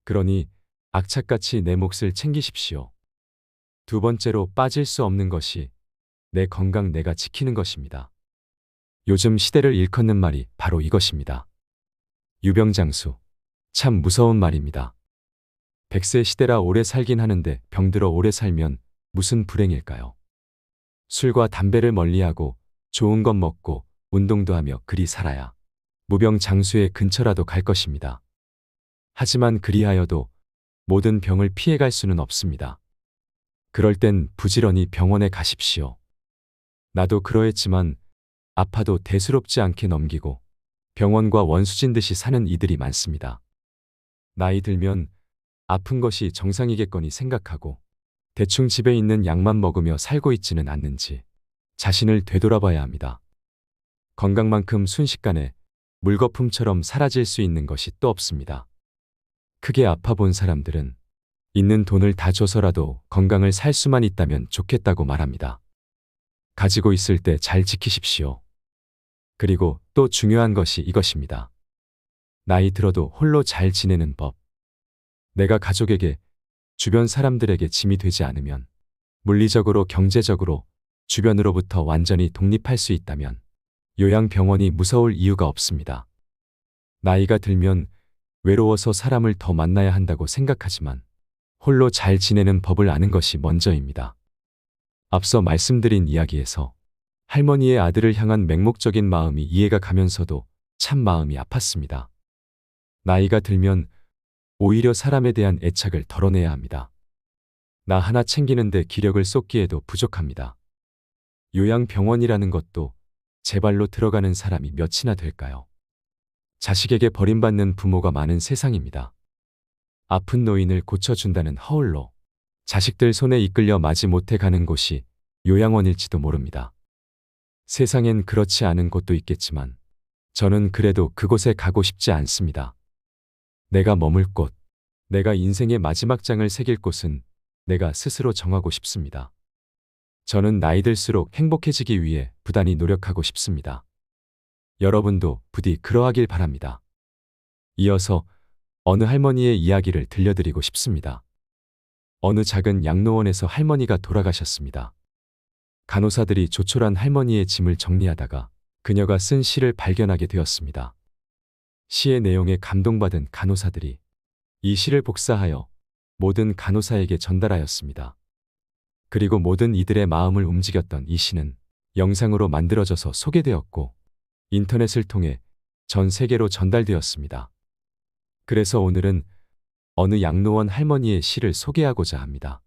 그러니 악착같이 내 몫을 챙기십시오. 두 번째로 빠질 수 없는 것이 내 건강 내가 지키는 것입니다. 요즘 시대를 일컫는 말이 바로 이것입니다. 유병장수. 참 무서운 말입니다. 100세 시대라 오래 살긴 하는데 병들어 오래 살면 무슨 불행일까요? 술과 담배를 멀리하고 좋은 것 먹고 운동도 하며 그리 살아야 무병장수의 근처라도 갈 것입니다. 하지만 그리하여도 모든 병을 피해갈 수는 없습니다. 그럴 땐 부지런히 병원에 가십시오. 나도 그러했지만 아파도 대수롭지 않게 넘기고 병원과 원수진 듯이 사는 이들이 많습니다. 나이 들면 아픈 것이 정상이겠거니 생각하고 대충 집에 있는 약만 먹으며 살고 있지는 않는지 자신을 되돌아봐야 합니다. 건강만큼 순식간에 물거품처럼 사라질 수 있는 것이 또 없습니다. 크게 아파본 사람들은 있는 돈을 다 줘서라도 건강을 살 수만 있다면 좋겠다고 말합니다. 가지고 있을 때 잘 지키십시오. 그리고 또 중요한 것이 이것입니다. 나이 들어도 홀로 잘 지내는 법. 내가 가족에게, 주변 사람들에게 짐이 되지 않으면, 물리적으로 경제적으로 주변으로부터 완전히 독립할 수 있다면 요양병원이 무서울 이유가 없습니다. 나이가 들면 외로워서 사람을 더 만나야 한다고 생각하지만 홀로 잘 지내는 법을 아는 것이 먼저입니다. 앞서 말씀드린 이야기에서 할머니의 아들을 향한 맹목적인 마음이 이해가 가면서도 참 마음이 아팠습니다. 나이가 들면 오히려 사람에 대한 애착을 덜어내야 합니다. 나 하나 챙기는데 기력을 쏟기에도 부족합니다. 요양병원이라는 것도 제 발로 들어가는 사람이 몇이나 될까요? 자식에게 버림받는 부모가 많은 세상입니다. 아픈 노인을 고쳐준다는 허울로 자식들 손에 이끌려 마지못해 가는 곳이 요양원일지도 모릅니다. 세상엔 그렇지 않은 곳도 있겠지만 저는 그래도 그곳에 가고 싶지 않습니다. 내가 머물 곳, 내가 인생의 마지막 장을 새길 곳은 내가 스스로 정하고 싶습니다. 저는 나이 들수록 행복해지기 위해 부단히 노력하고 싶습니다. 여러분도 부디 그러하길 바랍니다. 이어서 어느 할머니의 이야기를 들려드리고 싶습니다. 어느 작은 양로원에서 할머니가 돌아가셨습니다. 간호사들이 조촐한 할머니의 짐을 정리하다가 그녀가 쓴 시를 발견하게 되었습니다. 시의 내용에 감동받은 간호사들이 이 시를 복사하여 모든 간호사에게 전달하였습니다. 그리고 모든 이들의 마음을 움직였던 이 시는 영상으로 만들어져서 소개되었고 인터넷을 통해 전 세계로 전달되었습니다. 그래서 오늘은 어느 양로원 할머니의 시를 소개하고자 합니다.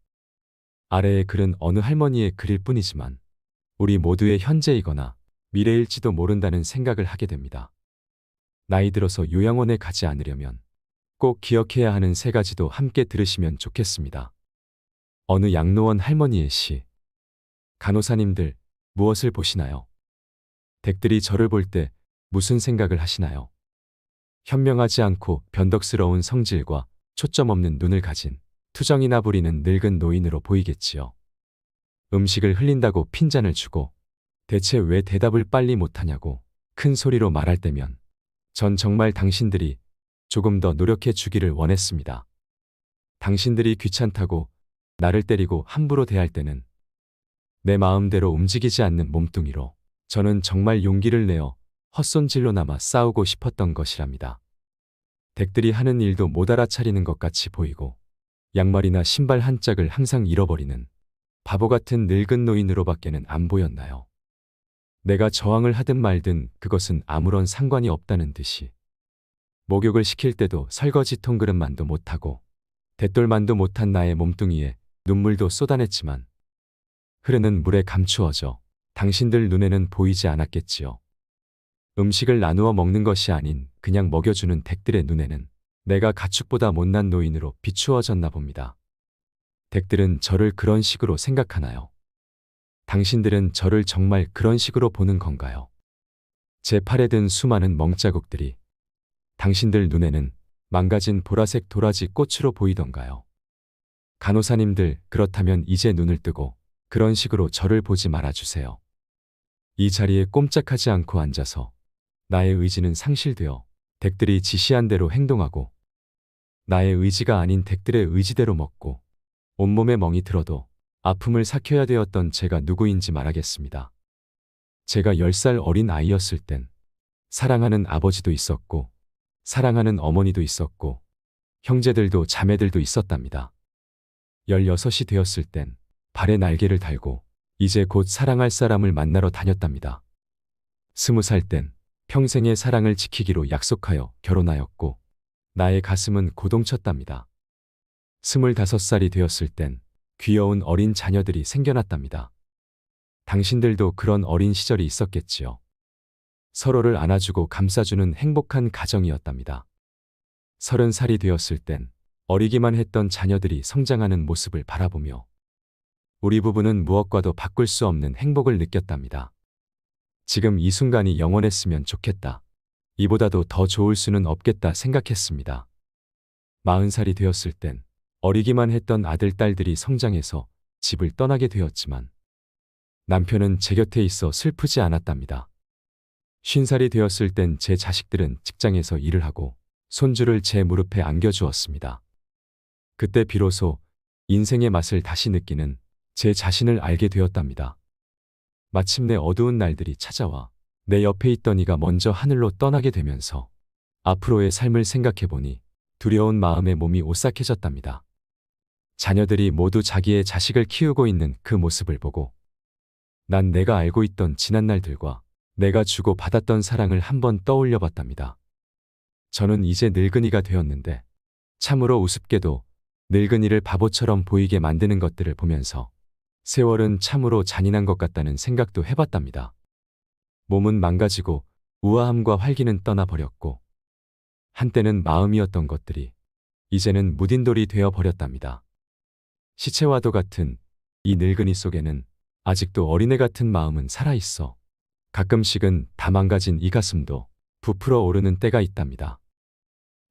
아래의 글은 어느 할머니의 글일 뿐이지만 우리 모두의 현재이거나 미래일지도 모른다는 생각을 하게 됩니다. 나이 들어서 요양원에 가지 않으려면 꼭 기억해야 하는 세 가지도 함께 들으시면 좋겠습니다. 어느 양로원 할머니의 시. 간호사님들, 무엇을 보시나요? 댁들이 저를 볼 때 무슨 생각을 하시나요? 현명하지 않고 변덕스러운 성질과 초점 없는 눈을 가진 투정이나 부리는 늙은 노인으로 보이겠지요. 음식을 흘린다고 핀잔을 주고 대체 왜 대답을 빨리 못하냐고 큰 소리로 말할 때면 전 정말 당신들이 조금 더 노력해 주기를 원했습니다. 당신들이 귀찮다고 나를 때리고 함부로 대할 때는 내 마음대로 움직이지 않는 몸뚱이로 저는 정말 용기를 내어 헛손질로나마 싸우고 싶었던 것이랍니다. 댁들이 하는 일도 못 알아차리는 것 같이 보이고 양말이나 신발 한 짝을 항상 잃어버리는 바보 같은 늙은 노인으로밖에는 안 보였나요? 내가 저항을 하든 말든 그것은 아무런 상관이 없다는 듯이 목욕을 시킬 때도 설거지 통그릇만도 못하고 대돌만도 못한 나의 몸뚱이에 눈물도 쏟아냈지만 흐르는 물에 감추어져 당신들 눈에는 보이지 않았겠지요. 음식을 나누어 먹는 것이 아닌 그냥 먹여주는 댁들의 눈에는 내가 가축보다 못난 노인으로 비추어졌나 봅니다. 댁들은 저를 그런 식으로 생각하나요? 당신들은 저를 정말 그런 식으로 보는 건가요? 제 팔에 든 수많은 멍자국들이 당신들 눈에는 망가진 보라색 도라지 꽃으로 보이던가요? 간호사님들, 그렇다면 이제 눈을 뜨고 그런 식으로 저를 보지 말아주세요. 이 자리에 꼼짝하지 않고 앉아서 나의 의지는 상실되어 댁들이 지시한 대로 행동하고 나의 의지가 아닌 댁들의 의지대로 먹고 온몸에 멍이 들어도 아픔을 삭혀야 되었던 제가 누구인지 말하겠습니다. 제가 10살 어린 아이였을 땐 사랑하는 아버지도 있었고 사랑하는 어머니도 있었고 형제들도 자매들도 있었답니다. 16이 되었을 땐 발에 날개를 달고 이제 곧 사랑할 사람을 만나러 다녔답니다. 20살 땐 평생의 사랑을 지키기로 약속하여 결혼하였고 나의 가슴은 고동쳤답니다. 25살이 되었을 땐 귀여운 어린 자녀들이 생겨났답니다. 당신들도 그런 어린 시절이 있었겠지요. 서로를 안아주고 감싸주는 행복한 가정이었답니다. 30살이 되었을 땐 어리기만 했던 자녀들이 성장하는 모습을 바라보며 우리 부부는 무엇과도 바꿀 수 없는 행복을 느꼈답니다. 지금 이 순간이 영원했으면 좋겠다. 이보다도 더 좋을 수는 없겠다 생각했습니다. 40살이 되었을 땐 어리기만 했던 아들, 딸들이 성장해서 집을 떠나게 되었지만 남편은 제 곁에 있어 슬프지 않았답니다. 50살이 되었을 땐 제 자식들은 직장에서 일을 하고 손주를 제 무릎에 안겨주었습니다. 그때 비로소 인생의 맛을 다시 느끼는 제 자신을 알게 되었답니다. 마침내 어두운 날들이 찾아와 내 옆에 있던 이가 먼저 하늘로 떠나게 되면서 앞으로의 삶을 생각해보니 두려운 마음에 몸이 오싹해졌답니다. 자녀들이 모두 자기의 자식을 키우고 있는 그 모습을 보고 난 내가 알고 있던 지난 날들과 내가 주고 받았던 사랑을 한번 떠올려 봤답니다. 저는 이제 늙은이가 되었는데 참으로 우습게도 늙은이를 바보처럼 보이게 만드는 것들을 보면서 세월은 참으로 잔인한 것 같다는 생각도 해봤답니다. 몸은 망가지고 우아함과 활기는 떠나버렸고 한때는 마음이었던 것들이 이제는 묻은 돌이 되어버렸답니다. 시체와도 같은 이 늙은이 속에는 아직도 어린애 같은 마음은 살아있어 가끔씩은 다 망가진 이 가슴도 부풀어 오르는 때가 있답니다.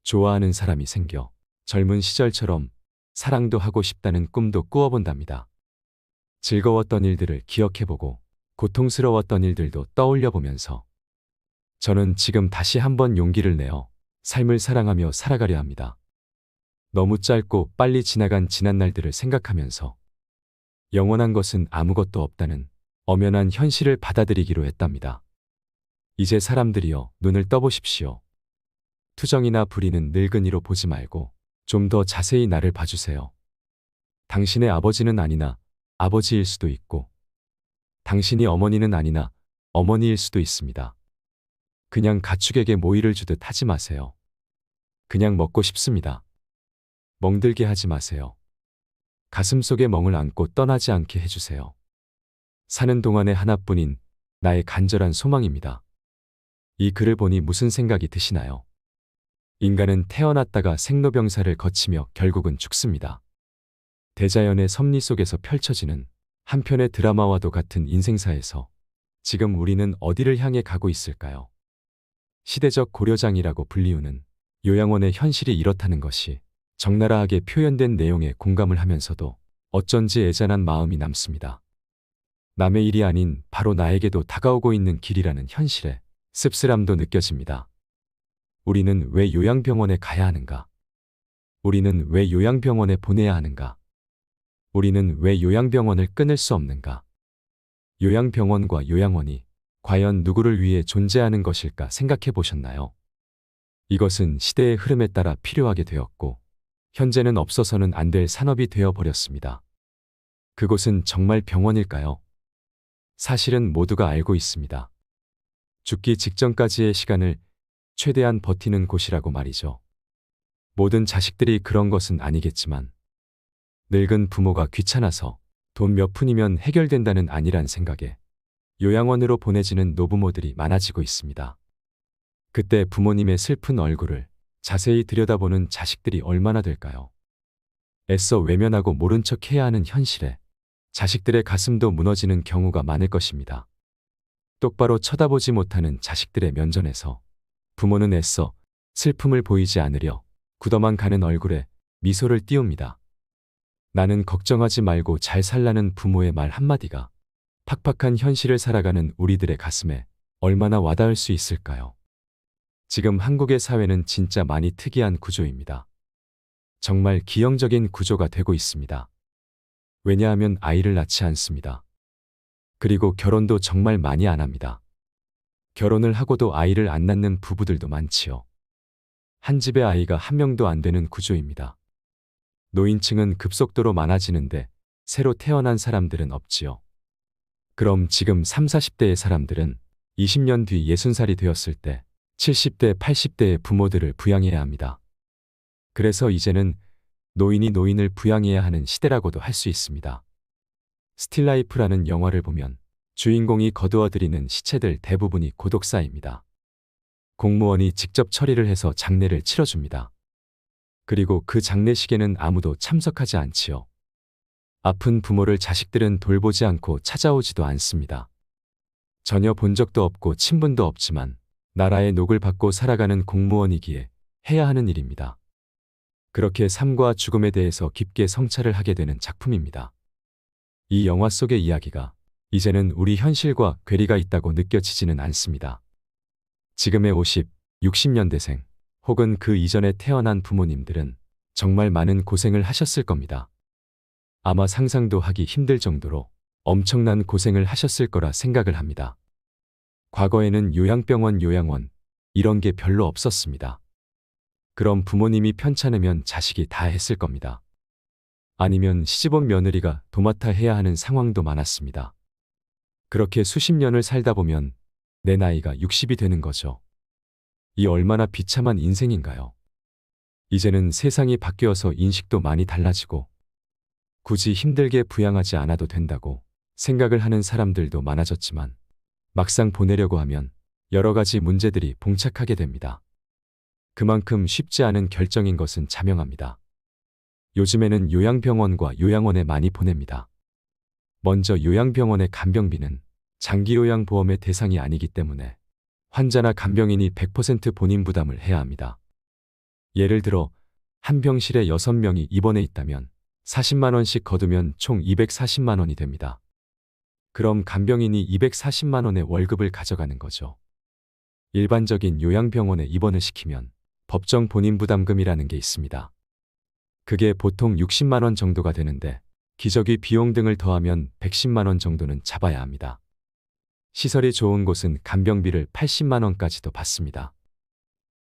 좋아하는 사람이 생겨 젊은 시절처럼 사랑도 하고 싶다는 꿈도 꾸어본답니다. 즐거웠던 일들을 기억해보고 고통스러웠던 일들도 떠올려보면서 저는 지금 다시 한번 용기를 내어 삶을 사랑하며 살아가려 합니다. 너무 짧고 빨리 지나간 지난 날들을 생각하면서 영원한 것은 아무것도 없다는 엄연한 현실을 받아들이기로 했답니다. 이제 사람들이여 눈을 떠보십시오. 투정이나 부리는 늙은이로 보지 말고 좀 더 자세히 나를 봐주세요. 당신의 아버지는 아니나 아버지일 수도 있고, 당신이 어머니는 아니나 어머니일 수도 있습니다. 그냥 가축에게 모이를 주듯 하지 마세요. 그냥 먹고 싶습니다. 멍들게 하지 마세요. 가슴속에 멍을 안고 떠나지 않게 해주세요. 사는 동안에 하나뿐인 나의 간절한 소망입니다. 이 글을 보니 무슨 생각이 드시나요? 인간은 태어났다가 생로병사를 거치며 결국은 죽습니다. 대자연의 섭리 속에서 펼쳐지는 한편의 드라마와도 같은 인생사에서 지금 우리는 어디를 향해 가고 있을까요? 시대적 고려장이라고 불리우는 요양원의 현실이 이렇다는 것이 적나라하게 표현된 내용에 공감을 하면서도 어쩐지 애잔한 마음이 남습니다. 남의 일이 아닌 바로 나에게도 다가오고 있는 길이라는 현실에 씁쓸함도 느껴집니다. 우리는 왜 요양병원에 가야 하는가? 우리는 왜 요양병원에 보내야 하는가? 우리는 왜 요양병원을 끊을 수 없는가? 요양병원과 요양원이 과연 누구를 위해 존재하는 것일까 생각해 보셨나요? 이것은 시대의 흐름에 따라 필요하게 되었고, 현재는 없어서는 안 될 산업이 되어 버렸습니다. 그곳은 정말 병원일까요? 사실은 모두가 알고 있습니다. 죽기 직전까지의 시간을 최대한 버티는 곳이라고 말이죠. 모든 자식들이 그런 것은 아니겠지만, 늙은 부모가 귀찮아서 돈 몇 푼이면 해결된다는 아니란 생각에 요양원으로 보내지는 노부모들이 많아지고 있습니다. 그때 부모님의 슬픈 얼굴을 자세히 들여다보는 자식들이 얼마나 될까요? 애써 외면하고 모른 척 해야 하는 현실에 자식들의 가슴도 무너지는 경우가 많을 것입니다. 똑바로 쳐다보지 못하는 자식들의 면전에서 부모는 애써 슬픔을 보이지 않으려 굳어만 가는 얼굴에 미소를 띄웁니다. 나는 걱정하지 말고 잘 살라는 부모의 말 한마디가 팍팍한 현실을 살아가는 우리들의 가슴에 얼마나 와닿을 수 있을까요? 지금 한국의 사회는 진짜 많이 특이한 구조입니다. 정말 기형적인 구조가 되고 있습니다. 왜냐하면 아이를 낳지 않습니다. 그리고 결혼도 정말 많이 안 합니다. 결혼을 하고도 아이를 안 낳는 부부들도 많지요. 한 집에 아이가 한 명도 안 되는 구조입니다. 노인층은 급속도로 많아지는데 새로 태어난 사람들은 없지요. 그럼 지금 30, 40대의 사람들은 20년 뒤 60살이 되었을 때 70대, 80대의 부모들을 부양해야 합니다. 그래서 이제는 노인이 노인을 부양해야 하는 시대라고도 할 수 있습니다. 스틸라이프라는 영화를 보면 주인공이 거두어들이는 시체들 대부분이 고독사입니다. 공무원이 직접 처리를 해서 장례를 치러줍니다. 그리고 그 장례식에는 아무도 참석하지 않지요. 아픈 부모를 자식들은 돌보지 않고 찾아오지도 않습니다. 전혀 본 적도 없고 친분도 없지만 나라의 녹을 받고 살아가는 공무원이기에 해야 하는 일입니다. 그렇게 삶과 죽음에 대해서 깊게 성찰을 하게 되는 작품입니다. 이 영화 속의 이야기가 이제는 우리 현실과 괴리가 있다고 느껴지지는 않습니다. 지금의 50, 60년대생 혹은 그 이전에 태어난 부모님들은 정말 많은 고생을 하셨을 겁니다. 아마 상상도 하기 힘들 정도로 엄청난 고생을 하셨을 거라 생각을 합니다. 과거에는 요양병원, 요양원 이런 게 별로 없었습니다. 그럼 부모님이 편찮으면 자식이 다 했을 겁니다. 아니면 시집온 며느리가 도맡아 해야 하는 상황도 많았습니다. 그렇게 수십 년을 살다 보면 내 나이가 60이 되는 거죠. 이 얼마나 비참한 인생인가요? 이제는 세상이 바뀌어서 인식도 많이 달라지고 굳이 힘들게 부양하지 않아도 된다고 생각을 하는 사람들도 많아졌지만 막상 보내려고 하면 여러 가지 문제들이 봉착하게 됩니다. 그만큼 쉽지 않은 결정인 것은 자명합니다. 요즘에는 요양병원과 요양원에 많이 보냅니다. 먼저 요양병원의 간병비는 장기요양보험의 대상이 아니기 때문에 환자나 간병인이 100% 본인 부담을 해야 합니다. 예를 들어 한 병실에 6명이 입원해 있다면 40만 원씩 거두면 총 240만 원이 됩니다. 그럼 간병인이 240만 원의 월급을 가져가는 거죠. 일반적인 요양병원에 입원을 시키면 법정 본인 부담금이라는 게 있습니다. 그게 보통 60만 원 정도가 되는데 기저귀 비용 등을 더하면 110만 원 정도는 잡아야 합니다. 시설이 좋은 곳은 간병비를 80만 원까지도 받습니다.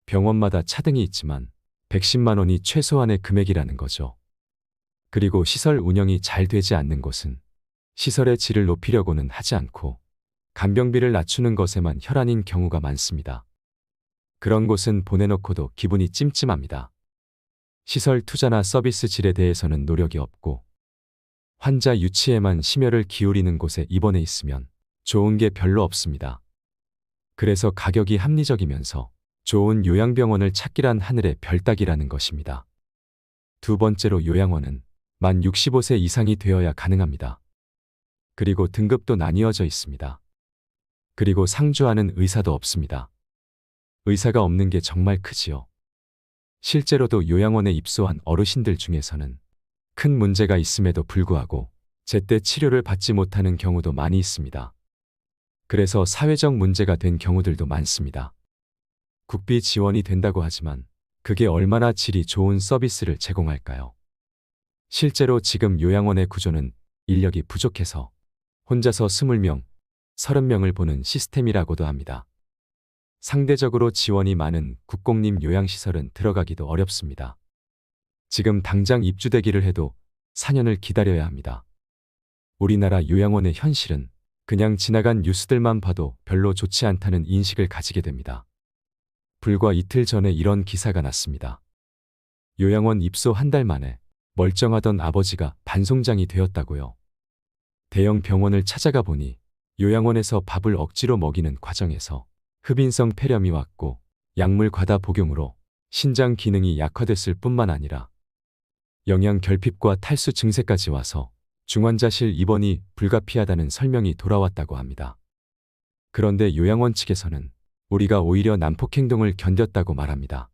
병원마다 차등이 있지만 110만 원이 최소한의 금액이라는 거죠. 그리고 시설 운영이 잘 되지 않는 곳은 시설의 질을 높이려고는 하지 않고 간병비를 낮추는 것에만 혈안인 경우가 많습니다. 그런 곳은 보내놓고도 기분이 찜찜합니다. 시설 투자나 서비스 질에 대해서는 노력이 없고 환자 유치에만 심혈을 기울이는 곳에 입원해 있으면 좋은 게 별로 없습니다. 그래서 가격이 합리적이면서 좋은 요양병원을 찾기란 하늘의 별 따기라는 것입니다. 두 번째로 요양원은 만 65세 이상이 되어야 가능합니다. 그리고 등급도 나뉘어져 있습니다. 그리고 상주하는 의사도 없습니다. 의사가 없는 게 정말 크지요. 실제로도 요양원에 입소한 어르신들 중에서는 큰 문제가 있음에도 불구하고 제때 치료를 받지 못하는 경우도 많이 있습니다. 그래서 사회적 문제가 된 경우들도 많습니다. 국비 지원이 된다고 하지만 그게 얼마나 질이 좋은 서비스를 제공할까요? 실제로 지금 요양원의 구조는 인력이 부족해서 혼자서 20명, 30명을 보는 시스템이라고도 합니다. 상대적으로 지원이 많은 국공립 요양시설은 들어가기도 어렵습니다. 지금 당장 입주되기를 해도 4년을 기다려야 합니다. 우리나라 요양원의 현실은 그냥 지나간 뉴스들만 봐도 별로 좋지 않다는 인식을 가지게 됩니다. 불과 이틀 전에 이런 기사가 났습니다. 요양원 입소 한 달 만에 멀쩡하던 아버지가 반송장이 되었다고요. 대형 병원을 찾아가 보니 요양원에서 밥을 억지로 먹이는 과정에서 흡인성 폐렴이 왔고 약물 과다 복용으로 신장 기능이 약화됐을 뿐만 아니라 영양 결핍과 탈수 증세까지 와서 중환자실 입원이 불가피하다는 설명이 돌아왔다고 합니다. 그런데 요양원 측에서는 우리가 오히려 난폭행동을 견뎠다고 말합니다.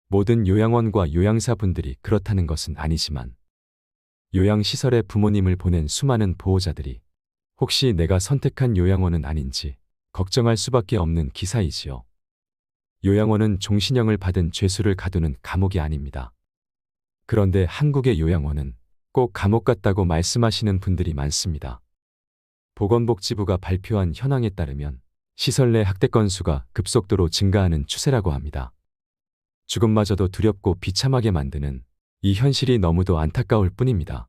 모든 요양원과 요양사분들이 그렇다는 것은 아니지만 요양시설에 부모님을 보낸 수많은 보호자들이 혹시 내가 선택한 요양원은 아닌지 걱정할 수밖에 없는 기사이지요. 요양원은 종신형을 받은 죄수를 가두는 감옥이 아닙니다. 그런데 한국의 요양원은 꼭 감옥 같다고 말씀하시는 분들이 많습니다. 보건복지부가 발표한 현황에 따르면 시설 내 학대 건수가 급속도로 증가하는 추세라고 합니다. 죽음마저도 두렵고 비참하게 만드는 이 현실이 너무도 안타까울 뿐입니다.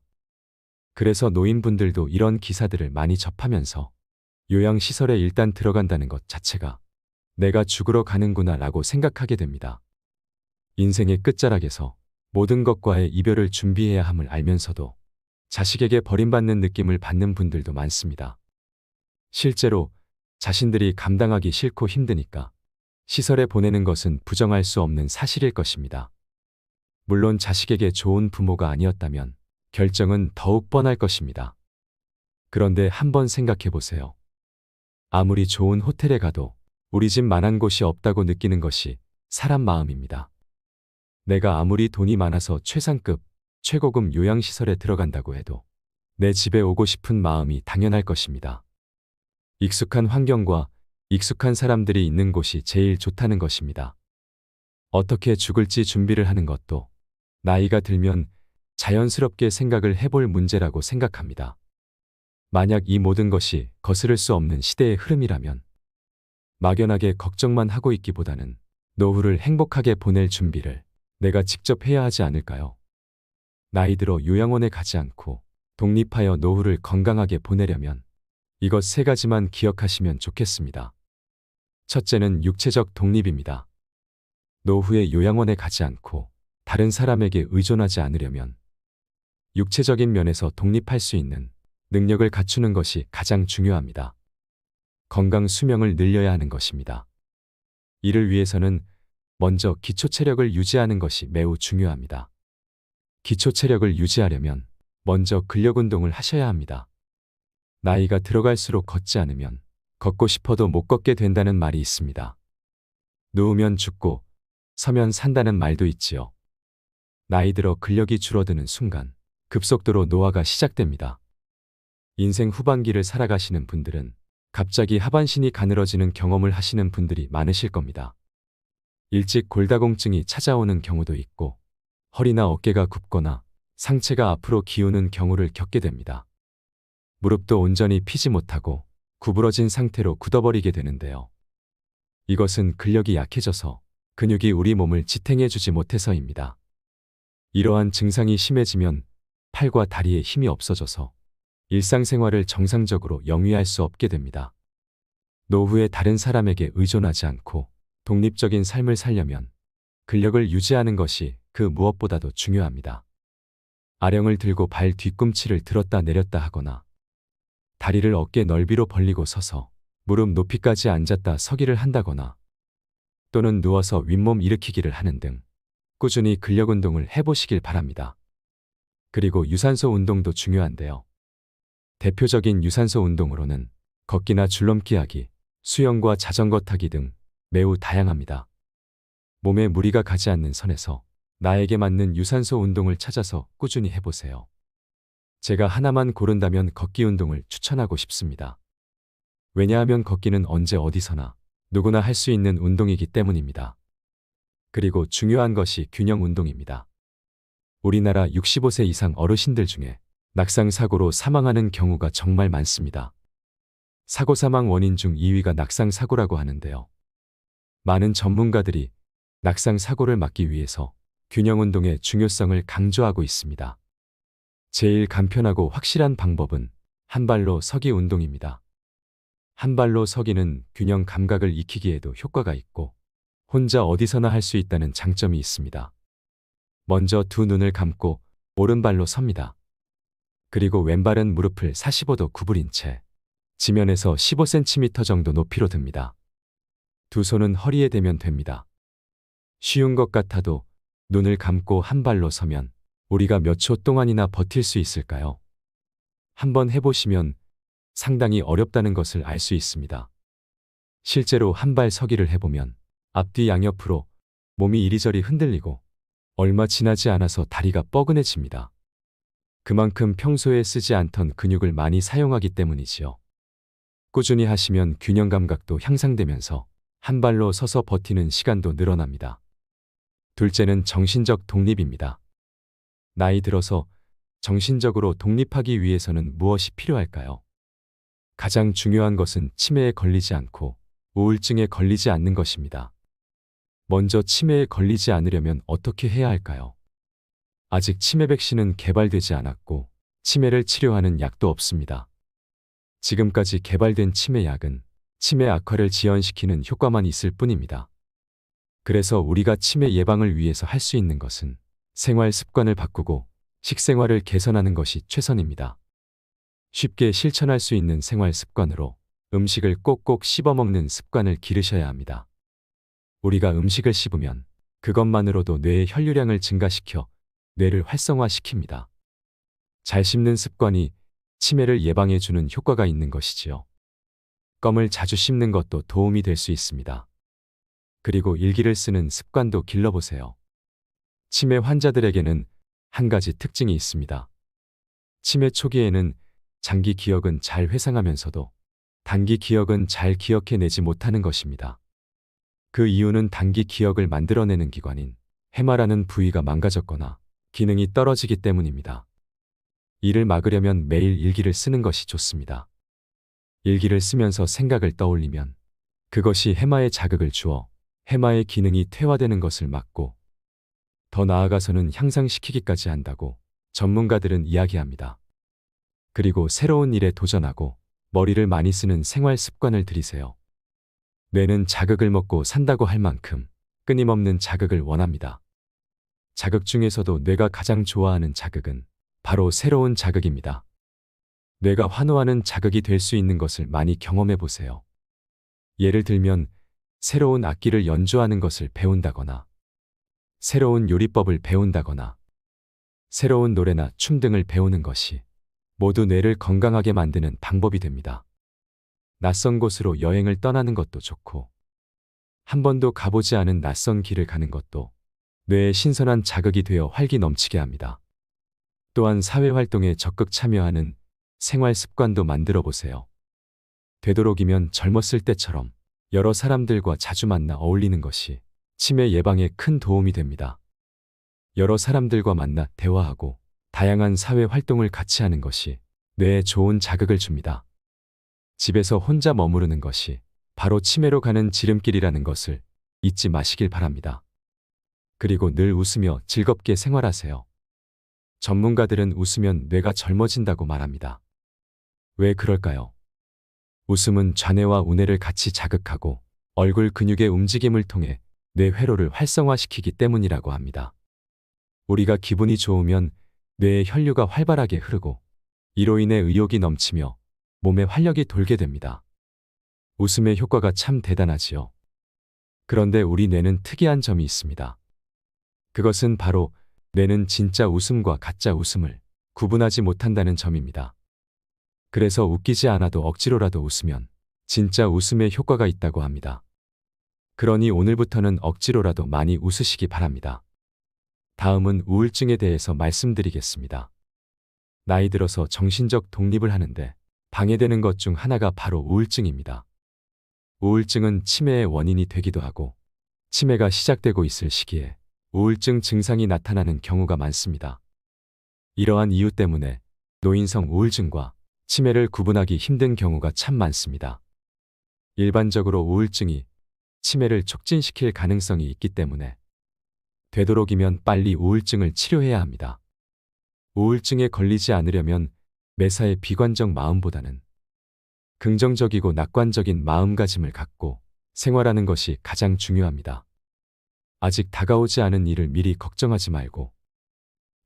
그래서 노인분들도 이런 기사들을 많이 접하면서 요양시설에 일단 들어간다는 것 자체가 내가 죽으러 가는구나 라고 생각하게 됩니다. 인생의 끝자락에서 모든 것과의 이별을 준비해야 함을 알면서도 자식에게 버림받는 느낌을 받는 분들도 많습니다. 실제로 자신들이 감당하기 싫고 힘드니까 시설에 보내는 것은 부정할 수 없는 사실일 것입니다. 물론 자식에게 좋은 부모가 아니었다면 결정은 더욱 뻔할 것입니다. 그런데 한번 생각해 보세요. 아무리 좋은 호텔에 가도 우리 집만한 곳이 없다고 느끼는 것이 사람 마음입니다. 내가 아무리 돈이 많아서 최상급, 최고급 요양시설에 들어간다고 해도 내 집에 오고 싶은 마음이 당연할 것입니다. 익숙한 환경과 익숙한 사람들이 있는 곳이 제일 좋다는 것입니다. 어떻게 죽을지 준비를 하는 것도 나이가 들면 자연스럽게 생각을 해볼 문제라고 생각합니다. 만약 이 모든 것이 거스를 수 없는 시대의 흐름이라면 막연하게 걱정만 하고 있기보다는 노후를 행복하게 보낼 준비를 내가 직접 해야 하지 않을까요? 나이 들어 요양원에 가지 않고 독립하여 노후를 건강하게 보내려면 이것 세 가지만 기억하시면 좋겠습니다. 첫째는 육체적 독립입니다. 노후에 요양원에 가지 않고 다른 사람에게 의존하지 않으려면 육체적인 면에서 독립할 수 있는 능력을 갖추는 것이 가장 중요합니다. 건강 수명을 늘려야 하는 것입니다. 이를 위해서는 먼저 기초 체력을 유지하는 것이 매우 중요합니다. 기초 체력을 유지하려면 먼저 근력 운동을 하셔야 합니다. 나이가 들어갈수록 걷지 않으면 걷고 싶어도 못 걷게 된다는 말이 있습니다. 누우면 죽고 서면 산다는 말도 있지요. 나이 들어 근력이 줄어드는 순간 급속도로 노화가 시작됩니다. 인생 후반기를 살아가시는 분들은 갑자기 하반신이 가늘어지는 경험을 하시는 분들이 많으실 겁니다. 일찍 골다공증이 찾아오는 경우도 있고 허리나 어깨가 굽거나 상체가 앞으로 기우는 경우를 겪게 됩니다. 무릎도 온전히 피지 못하고 구부러진 상태로 굳어버리게 되는데요. 이것은 근력이 약해져서 근육이 우리 몸을 지탱해주지 못해서입니다. 이러한 증상이 심해지면 팔과 다리에 힘이 없어져서 일상생활을 정상적으로 영위할 수 없게 됩니다. 노후에 다른 사람에게 의존하지 않고 독립적인 삶을 살려면 근력을 유지하는 것이 그 무엇보다도 중요합니다. 아령을 들고 발 뒤꿈치를 들었다 내렸다 하거나 다리를 어깨 넓이로 벌리고 서서 무릎 높이까지 앉았다 서기를 한다거나 또는 누워서 윗몸 일으키기를 하는 등 꾸준히 근력 운동을 해보시길 바랍니다. 그리고 유산소 운동도 중요한데요. 대표적인 유산소 운동으로는 걷기나 줄넘기 하기, 수영과 자전거 타기 등 매우 다양합니다. 몸에 무리가 가지 않는 선에서 나에게 맞는 유산소 운동을 찾아서 꾸준히 해보세요. 제가 하나만 고른다면 걷기 운동을 추천하고 싶습니다. 왜냐하면 걷기는 언제 어디서나 누구나 할 수 있는 운동이기 때문입니다. 그리고 중요한 것이 균형 운동입니다. 우리나라 65세 이상 어르신들 중에 낙상사고로 사망하는 경우가 정말 많습니다. 사고 사망 원인 중 2위가 낙상사고라고 하는데요. 많은 전문가들이 낙상사고를 막기 위해서 균형 운동의 중요성을 강조하고 있습니다. 제일 간편하고 확실한 방법은 한 발로 서기 운동입니다. 한 발로 서기는 균형 감각을 익히기에도 효과가 있고 혼자 어디서나 할 수 있다는 장점이 있습니다. 먼저 두 눈을 감고 오른발로 섭니다. 그리고 왼발은 무릎을 45도 구부린 채 지면에서 15cm 정도 높이로 듭니다. 두 손은 허리에 대면 됩니다. 쉬운 것 같아도 눈을 감고 한 발로 서면 우리가 몇 초 동안이나 버틸 수 있을까요? 한번 해보시면 상당히 어렵다는 것을 알 수 있습니다. 실제로 한 발 서기를 해보면 앞뒤 양옆으로 몸이 이리저리 흔들리고 얼마 지나지 않아서 다리가 뻐근해집니다. 그만큼 평소에 쓰지 않던 근육을 많이 사용하기 때문이지요. 꾸준히 하시면 균형 감각도 향상되면서 한 발로 서서 버티는 시간도 늘어납니다. 둘째는 정신적 독립입니다. 나이 들어서 정신적으로 독립하기 위해서는 무엇이 필요할까요? 가장 중요한 것은 치매에 걸리지 않고 우울증에 걸리지 않는 것입니다. 먼저 치매에 걸리지 않으려면 어떻게 해야 할까요? 아직 치매 백신은 개발되지 않았고 치매를 치료하는 약도 없습니다. 지금까지 개발된 치매 약은 치매 악화를 지연시키는 효과만 있을 뿐입니다. 그래서 우리가 치매 예방을 위해서 할 수 있는 것은 생활 습관을 바꾸고 식생활을 개선하는 것이 최선입니다. 쉽게 실천할 수 있는 생활 습관으로 음식을 꼭꼭 씹어 먹는 습관을 기르셔야 합니다. 우리가 음식을 씹으면 그것만으로도 뇌의 혈류량을 증가시켜 뇌를 활성화시킵니다. 잘 씹는 습관이 치매를 예방해주는 효과가 있는 것이지요. 껌을 자주 씹는 것도 도움이 될 수 있습니다. 그리고 일기를 쓰는 습관도 길러보세요. 치매 환자들에게는 한 가지 특징이 있습니다. 치매 초기에는 장기 기억은 잘 회상하면서도 단기 기억은 잘 기억해내지 못하는 것입니다. 그 이유는 단기 기억을 만들어내는 기관인 해마라는 부위가 망가졌거나 기능이 떨어지기 때문입니다. 이를 막으려면 매일 일기를 쓰는 것이 좋습니다. 일기를 쓰면서 생각을 떠올리면 그것이 해마에 자극을 주어 해마의 기능이 퇴화되는 것을 막고 더 나아가서는 향상시키기까지 한다고 전문가들은 이야기합니다. 그리고 새로운 일에 도전하고 머리를 많이 쓰는 생활 습관을 들이세요. 뇌는 자극을 먹고 산다고 할 만큼 끊임없는 자극을 원합니다. 자극 중에서도 뇌가 가장 좋아하는 자극은 바로 새로운 자극입니다. 뇌가 환호하는 자극이 될 수 있는 것을 많이 경험해 보세요. 예를 들면 새로운 악기를 연주하는 것을 배운다거나 새로운 요리법을 배운다거나 새로운 노래나 춤 등을 배우는 것이 모두 뇌를 건강하게 만드는 방법이 됩니다. 낯선 곳으로 여행을 떠나는 것도 좋고 한 번도 가보지 않은 낯선 길을 가는 것도 뇌에 신선한 자극이 되어 활기 넘치게 합니다. 또한 사회활동에 적극 참여하는 생활 습관도 만들어 보세요. 되도록이면 젊었을 때처럼 여러 사람들과 자주 만나 어울리는 것이 치매 예방에 큰 도움이 됩니다. 여러 사람들과 만나 대화하고 다양한 사회 활동을 같이 하는 것이 뇌에 좋은 자극을 줍니다. 집에서 혼자 머무르는 것이 바로 치매로 가는 지름길이라는 것을 잊지 마시길 바랍니다. 그리고 늘 웃으며 즐겁게 생활하세요. 전문가들은 웃으면 뇌가 젊어진다고 말합니다. 왜 그럴까요? 웃음은 좌뇌와 우뇌를 같이 자극하고 얼굴 근육의 움직임을 통해 뇌 회로를 활성화시키기 때문이라고 합니다. 우리가 기분이 좋으면 뇌의 혈류가 활발하게 흐르고 이로 인해 의욕이 넘치며 몸에 활력이 돌게 됩니다. 웃음의 효과가 참 대단하지요. 그런데 우리 뇌는 특이한 점이 있습니다. 그것은 바로 뇌는 진짜 웃음과 가짜 웃음을 구분하지 못한다는 점입니다. 그래서 웃기지 않아도 억지로라도 웃으면 진짜 웃음의 효과가 있다고 합니다. 그러니 오늘부터는 억지로라도 많이 웃으시기 바랍니다. 다음은 우울증에 대해서 말씀드리겠습니다. 나이 들어서 정신적 독립을 하는데 방해되는 것 중 하나가 바로 우울증입니다. 우울증은 치매의 원인이 되기도 하고 치매가 시작되고 있을 시기에 우울증 증상이 나타나는 경우가 많습니다. 이러한 이유 때문에 노인성 우울증과 치매를 구분하기 힘든 경우가 참 많습니다. 일반적으로 우울증이 치매를 촉진시킬 가능성이 있기 때문에 되도록이면 빨리 우울증을 치료해야 합니다. 우울증에 걸리지 않으려면 매사에 비관적 마음보다는 긍정적이고 낙관적인 마음가짐을 갖고 생활하는 것이 가장 중요합니다. 아직 다가오지 않은 일을 미리 걱정하지 말고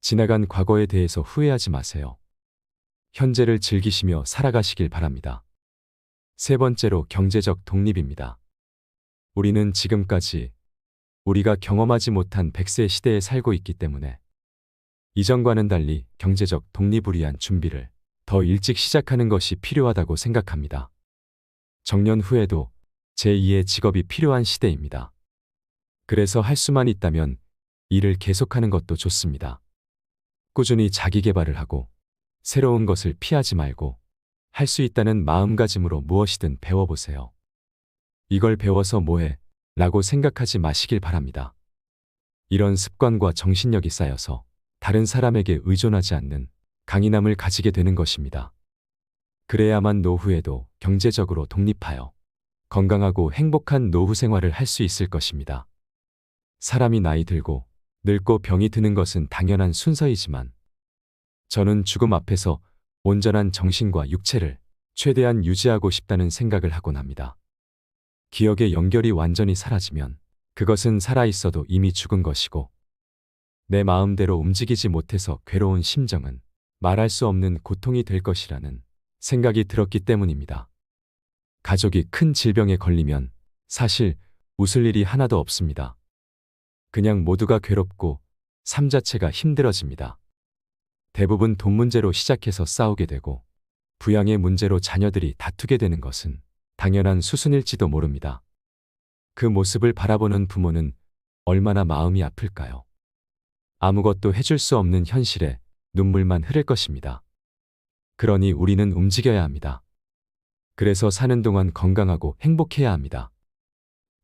지나간 과거에 대해서 후회하지 마세요. 현재를 즐기시며 살아가시길 바랍니다. 세 번째로 경제적 독립입니다. 우리는 지금까지 우리가 경험하지 못한 100세 시대에 살고 있기 때문에 이전과는 달리 경제적 독립을 위한 준비를 더 일찍 시작하는 것이 필요하다고 생각합니다. 정년 후에도 제2의 직업이 필요한 시대입니다. 그래서 할 수만 있다면 일을 계속하는 것도 좋습니다. 꾸준히 자기 개발을 하고 새로운 것을 피하지 말고 할 수 있다는 마음가짐으로 무엇이든 배워보세요. 이걸 배워서 뭐해? 라고 생각하지 마시길 바랍니다. 이런 습관과 정신력이 쌓여서 다른 사람에게 의존하지 않는 강인함을 가지게 되는 것입니다. 그래야만 노후에도 경제적으로 독립하여 건강하고 행복한 노후 생활을 할 수 있을 것입니다. 사람이 나이 들고 늙고 병이 드는 것은 당연한 순서이지만 저는 죽음 앞에서 온전한 정신과 육체를 최대한 유지하고 싶다는 생각을 하곤 합니다. 기억의 연결이 완전히 사라지면 그것은 살아있어도 이미 죽은 것이고 내 마음대로 움직이지 못해서 괴로운 심정은 말할 수 없는 고통이 될 것이라는 생각이 들었기 때문입니다. 가족이 큰 질병에 걸리면 사실 웃을 일이 하나도 없습니다. 그냥 모두가 괴롭고 삶 자체가 힘들어집니다. 대부분 돈 문제로 시작해서 싸우게 되고 부양의 문제로 자녀들이 다투게 되는 것은 당연한 수순일지도 모릅니다. 그 모습을 바라보는 부모는 얼마나 마음이 아플까요? 아무것도 해줄 수 없는 현실에 눈물만 흐를 것입니다. 그러니 우리는 움직여야 합니다. 그래서 사는 동안 건강하고 행복해야 합니다.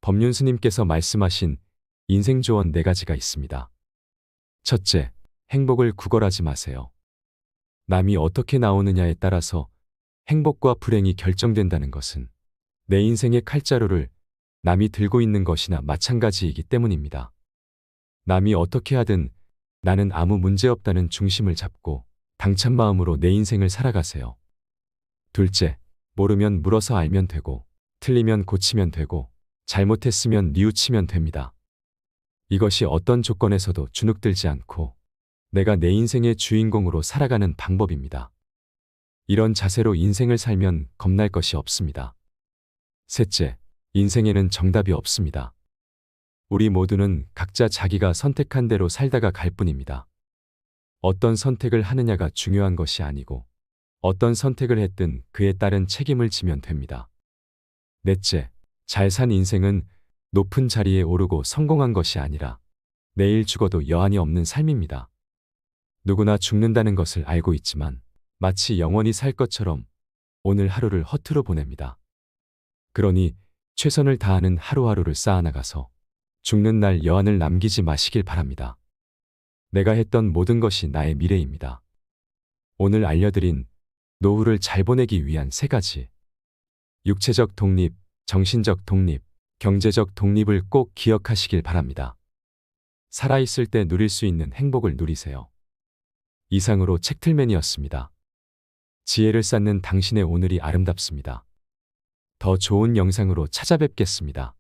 법륜 스님께서 말씀하신 인생 조언 4가지가 있습니다. 첫째, 행복을 구걸하지 마세요. 남이 어떻게 나오느냐에 따라서 행복과 불행이 결정된다는 것은 내 인생의 칼자루를 남이 들고 있는 것이나 마찬가지이기 때문입니다. 남이 어떻게 하든 나는 아무 문제 없다는 중심을 잡고 당찬 마음으로 내 인생을 살아가세요. 둘째, 모르면 물어서 알면 되고 틀리면 고치면 되고 잘못했으면 뉘우치면 됩니다. 이것이 어떤 조건에서도 주눅들지 않고 내가 내 인생의 주인공으로 살아가는 방법입니다. 이런 자세로 인생을 살면 겁날 것이 없습니다. 셋째, 인생에는 정답이 없습니다. 우리 모두는 각자 자기가 선택한 대로 살다가 갈 뿐입니다. 어떤 선택을 하느냐가 중요한 것이 아니고 어떤 선택을 했든 그에 따른 책임을 지면 됩니다. 넷째, 잘 산 인생은 높은 자리에 오르고 성공한 것이 아니라 내일 죽어도 여한이 없는 삶입니다. 누구나 죽는다는 것을 알고 있지만 마치 영원히 살 것처럼 오늘 하루를 허투루 보냅니다. 그러니 최선을 다하는 하루하루를 쌓아나가서 죽는 날 여한을 남기지 마시길 바랍니다. 내가 했던 모든 것이 나의 미래입니다. 오늘 알려드린 노후를 잘 보내기 위한 3가지. 육체적 독립, 정신적 독립, 경제적 독립을 꼭 기억하시길 바랍니다. 살아있을 때 누릴 수 있는 행복을 누리세요. 이상으로 책틀맨이었습니다. 지혜를 쌓는 당신의 오늘이 아름답습니다. 더 좋은 영상으로 찾아뵙겠습니다.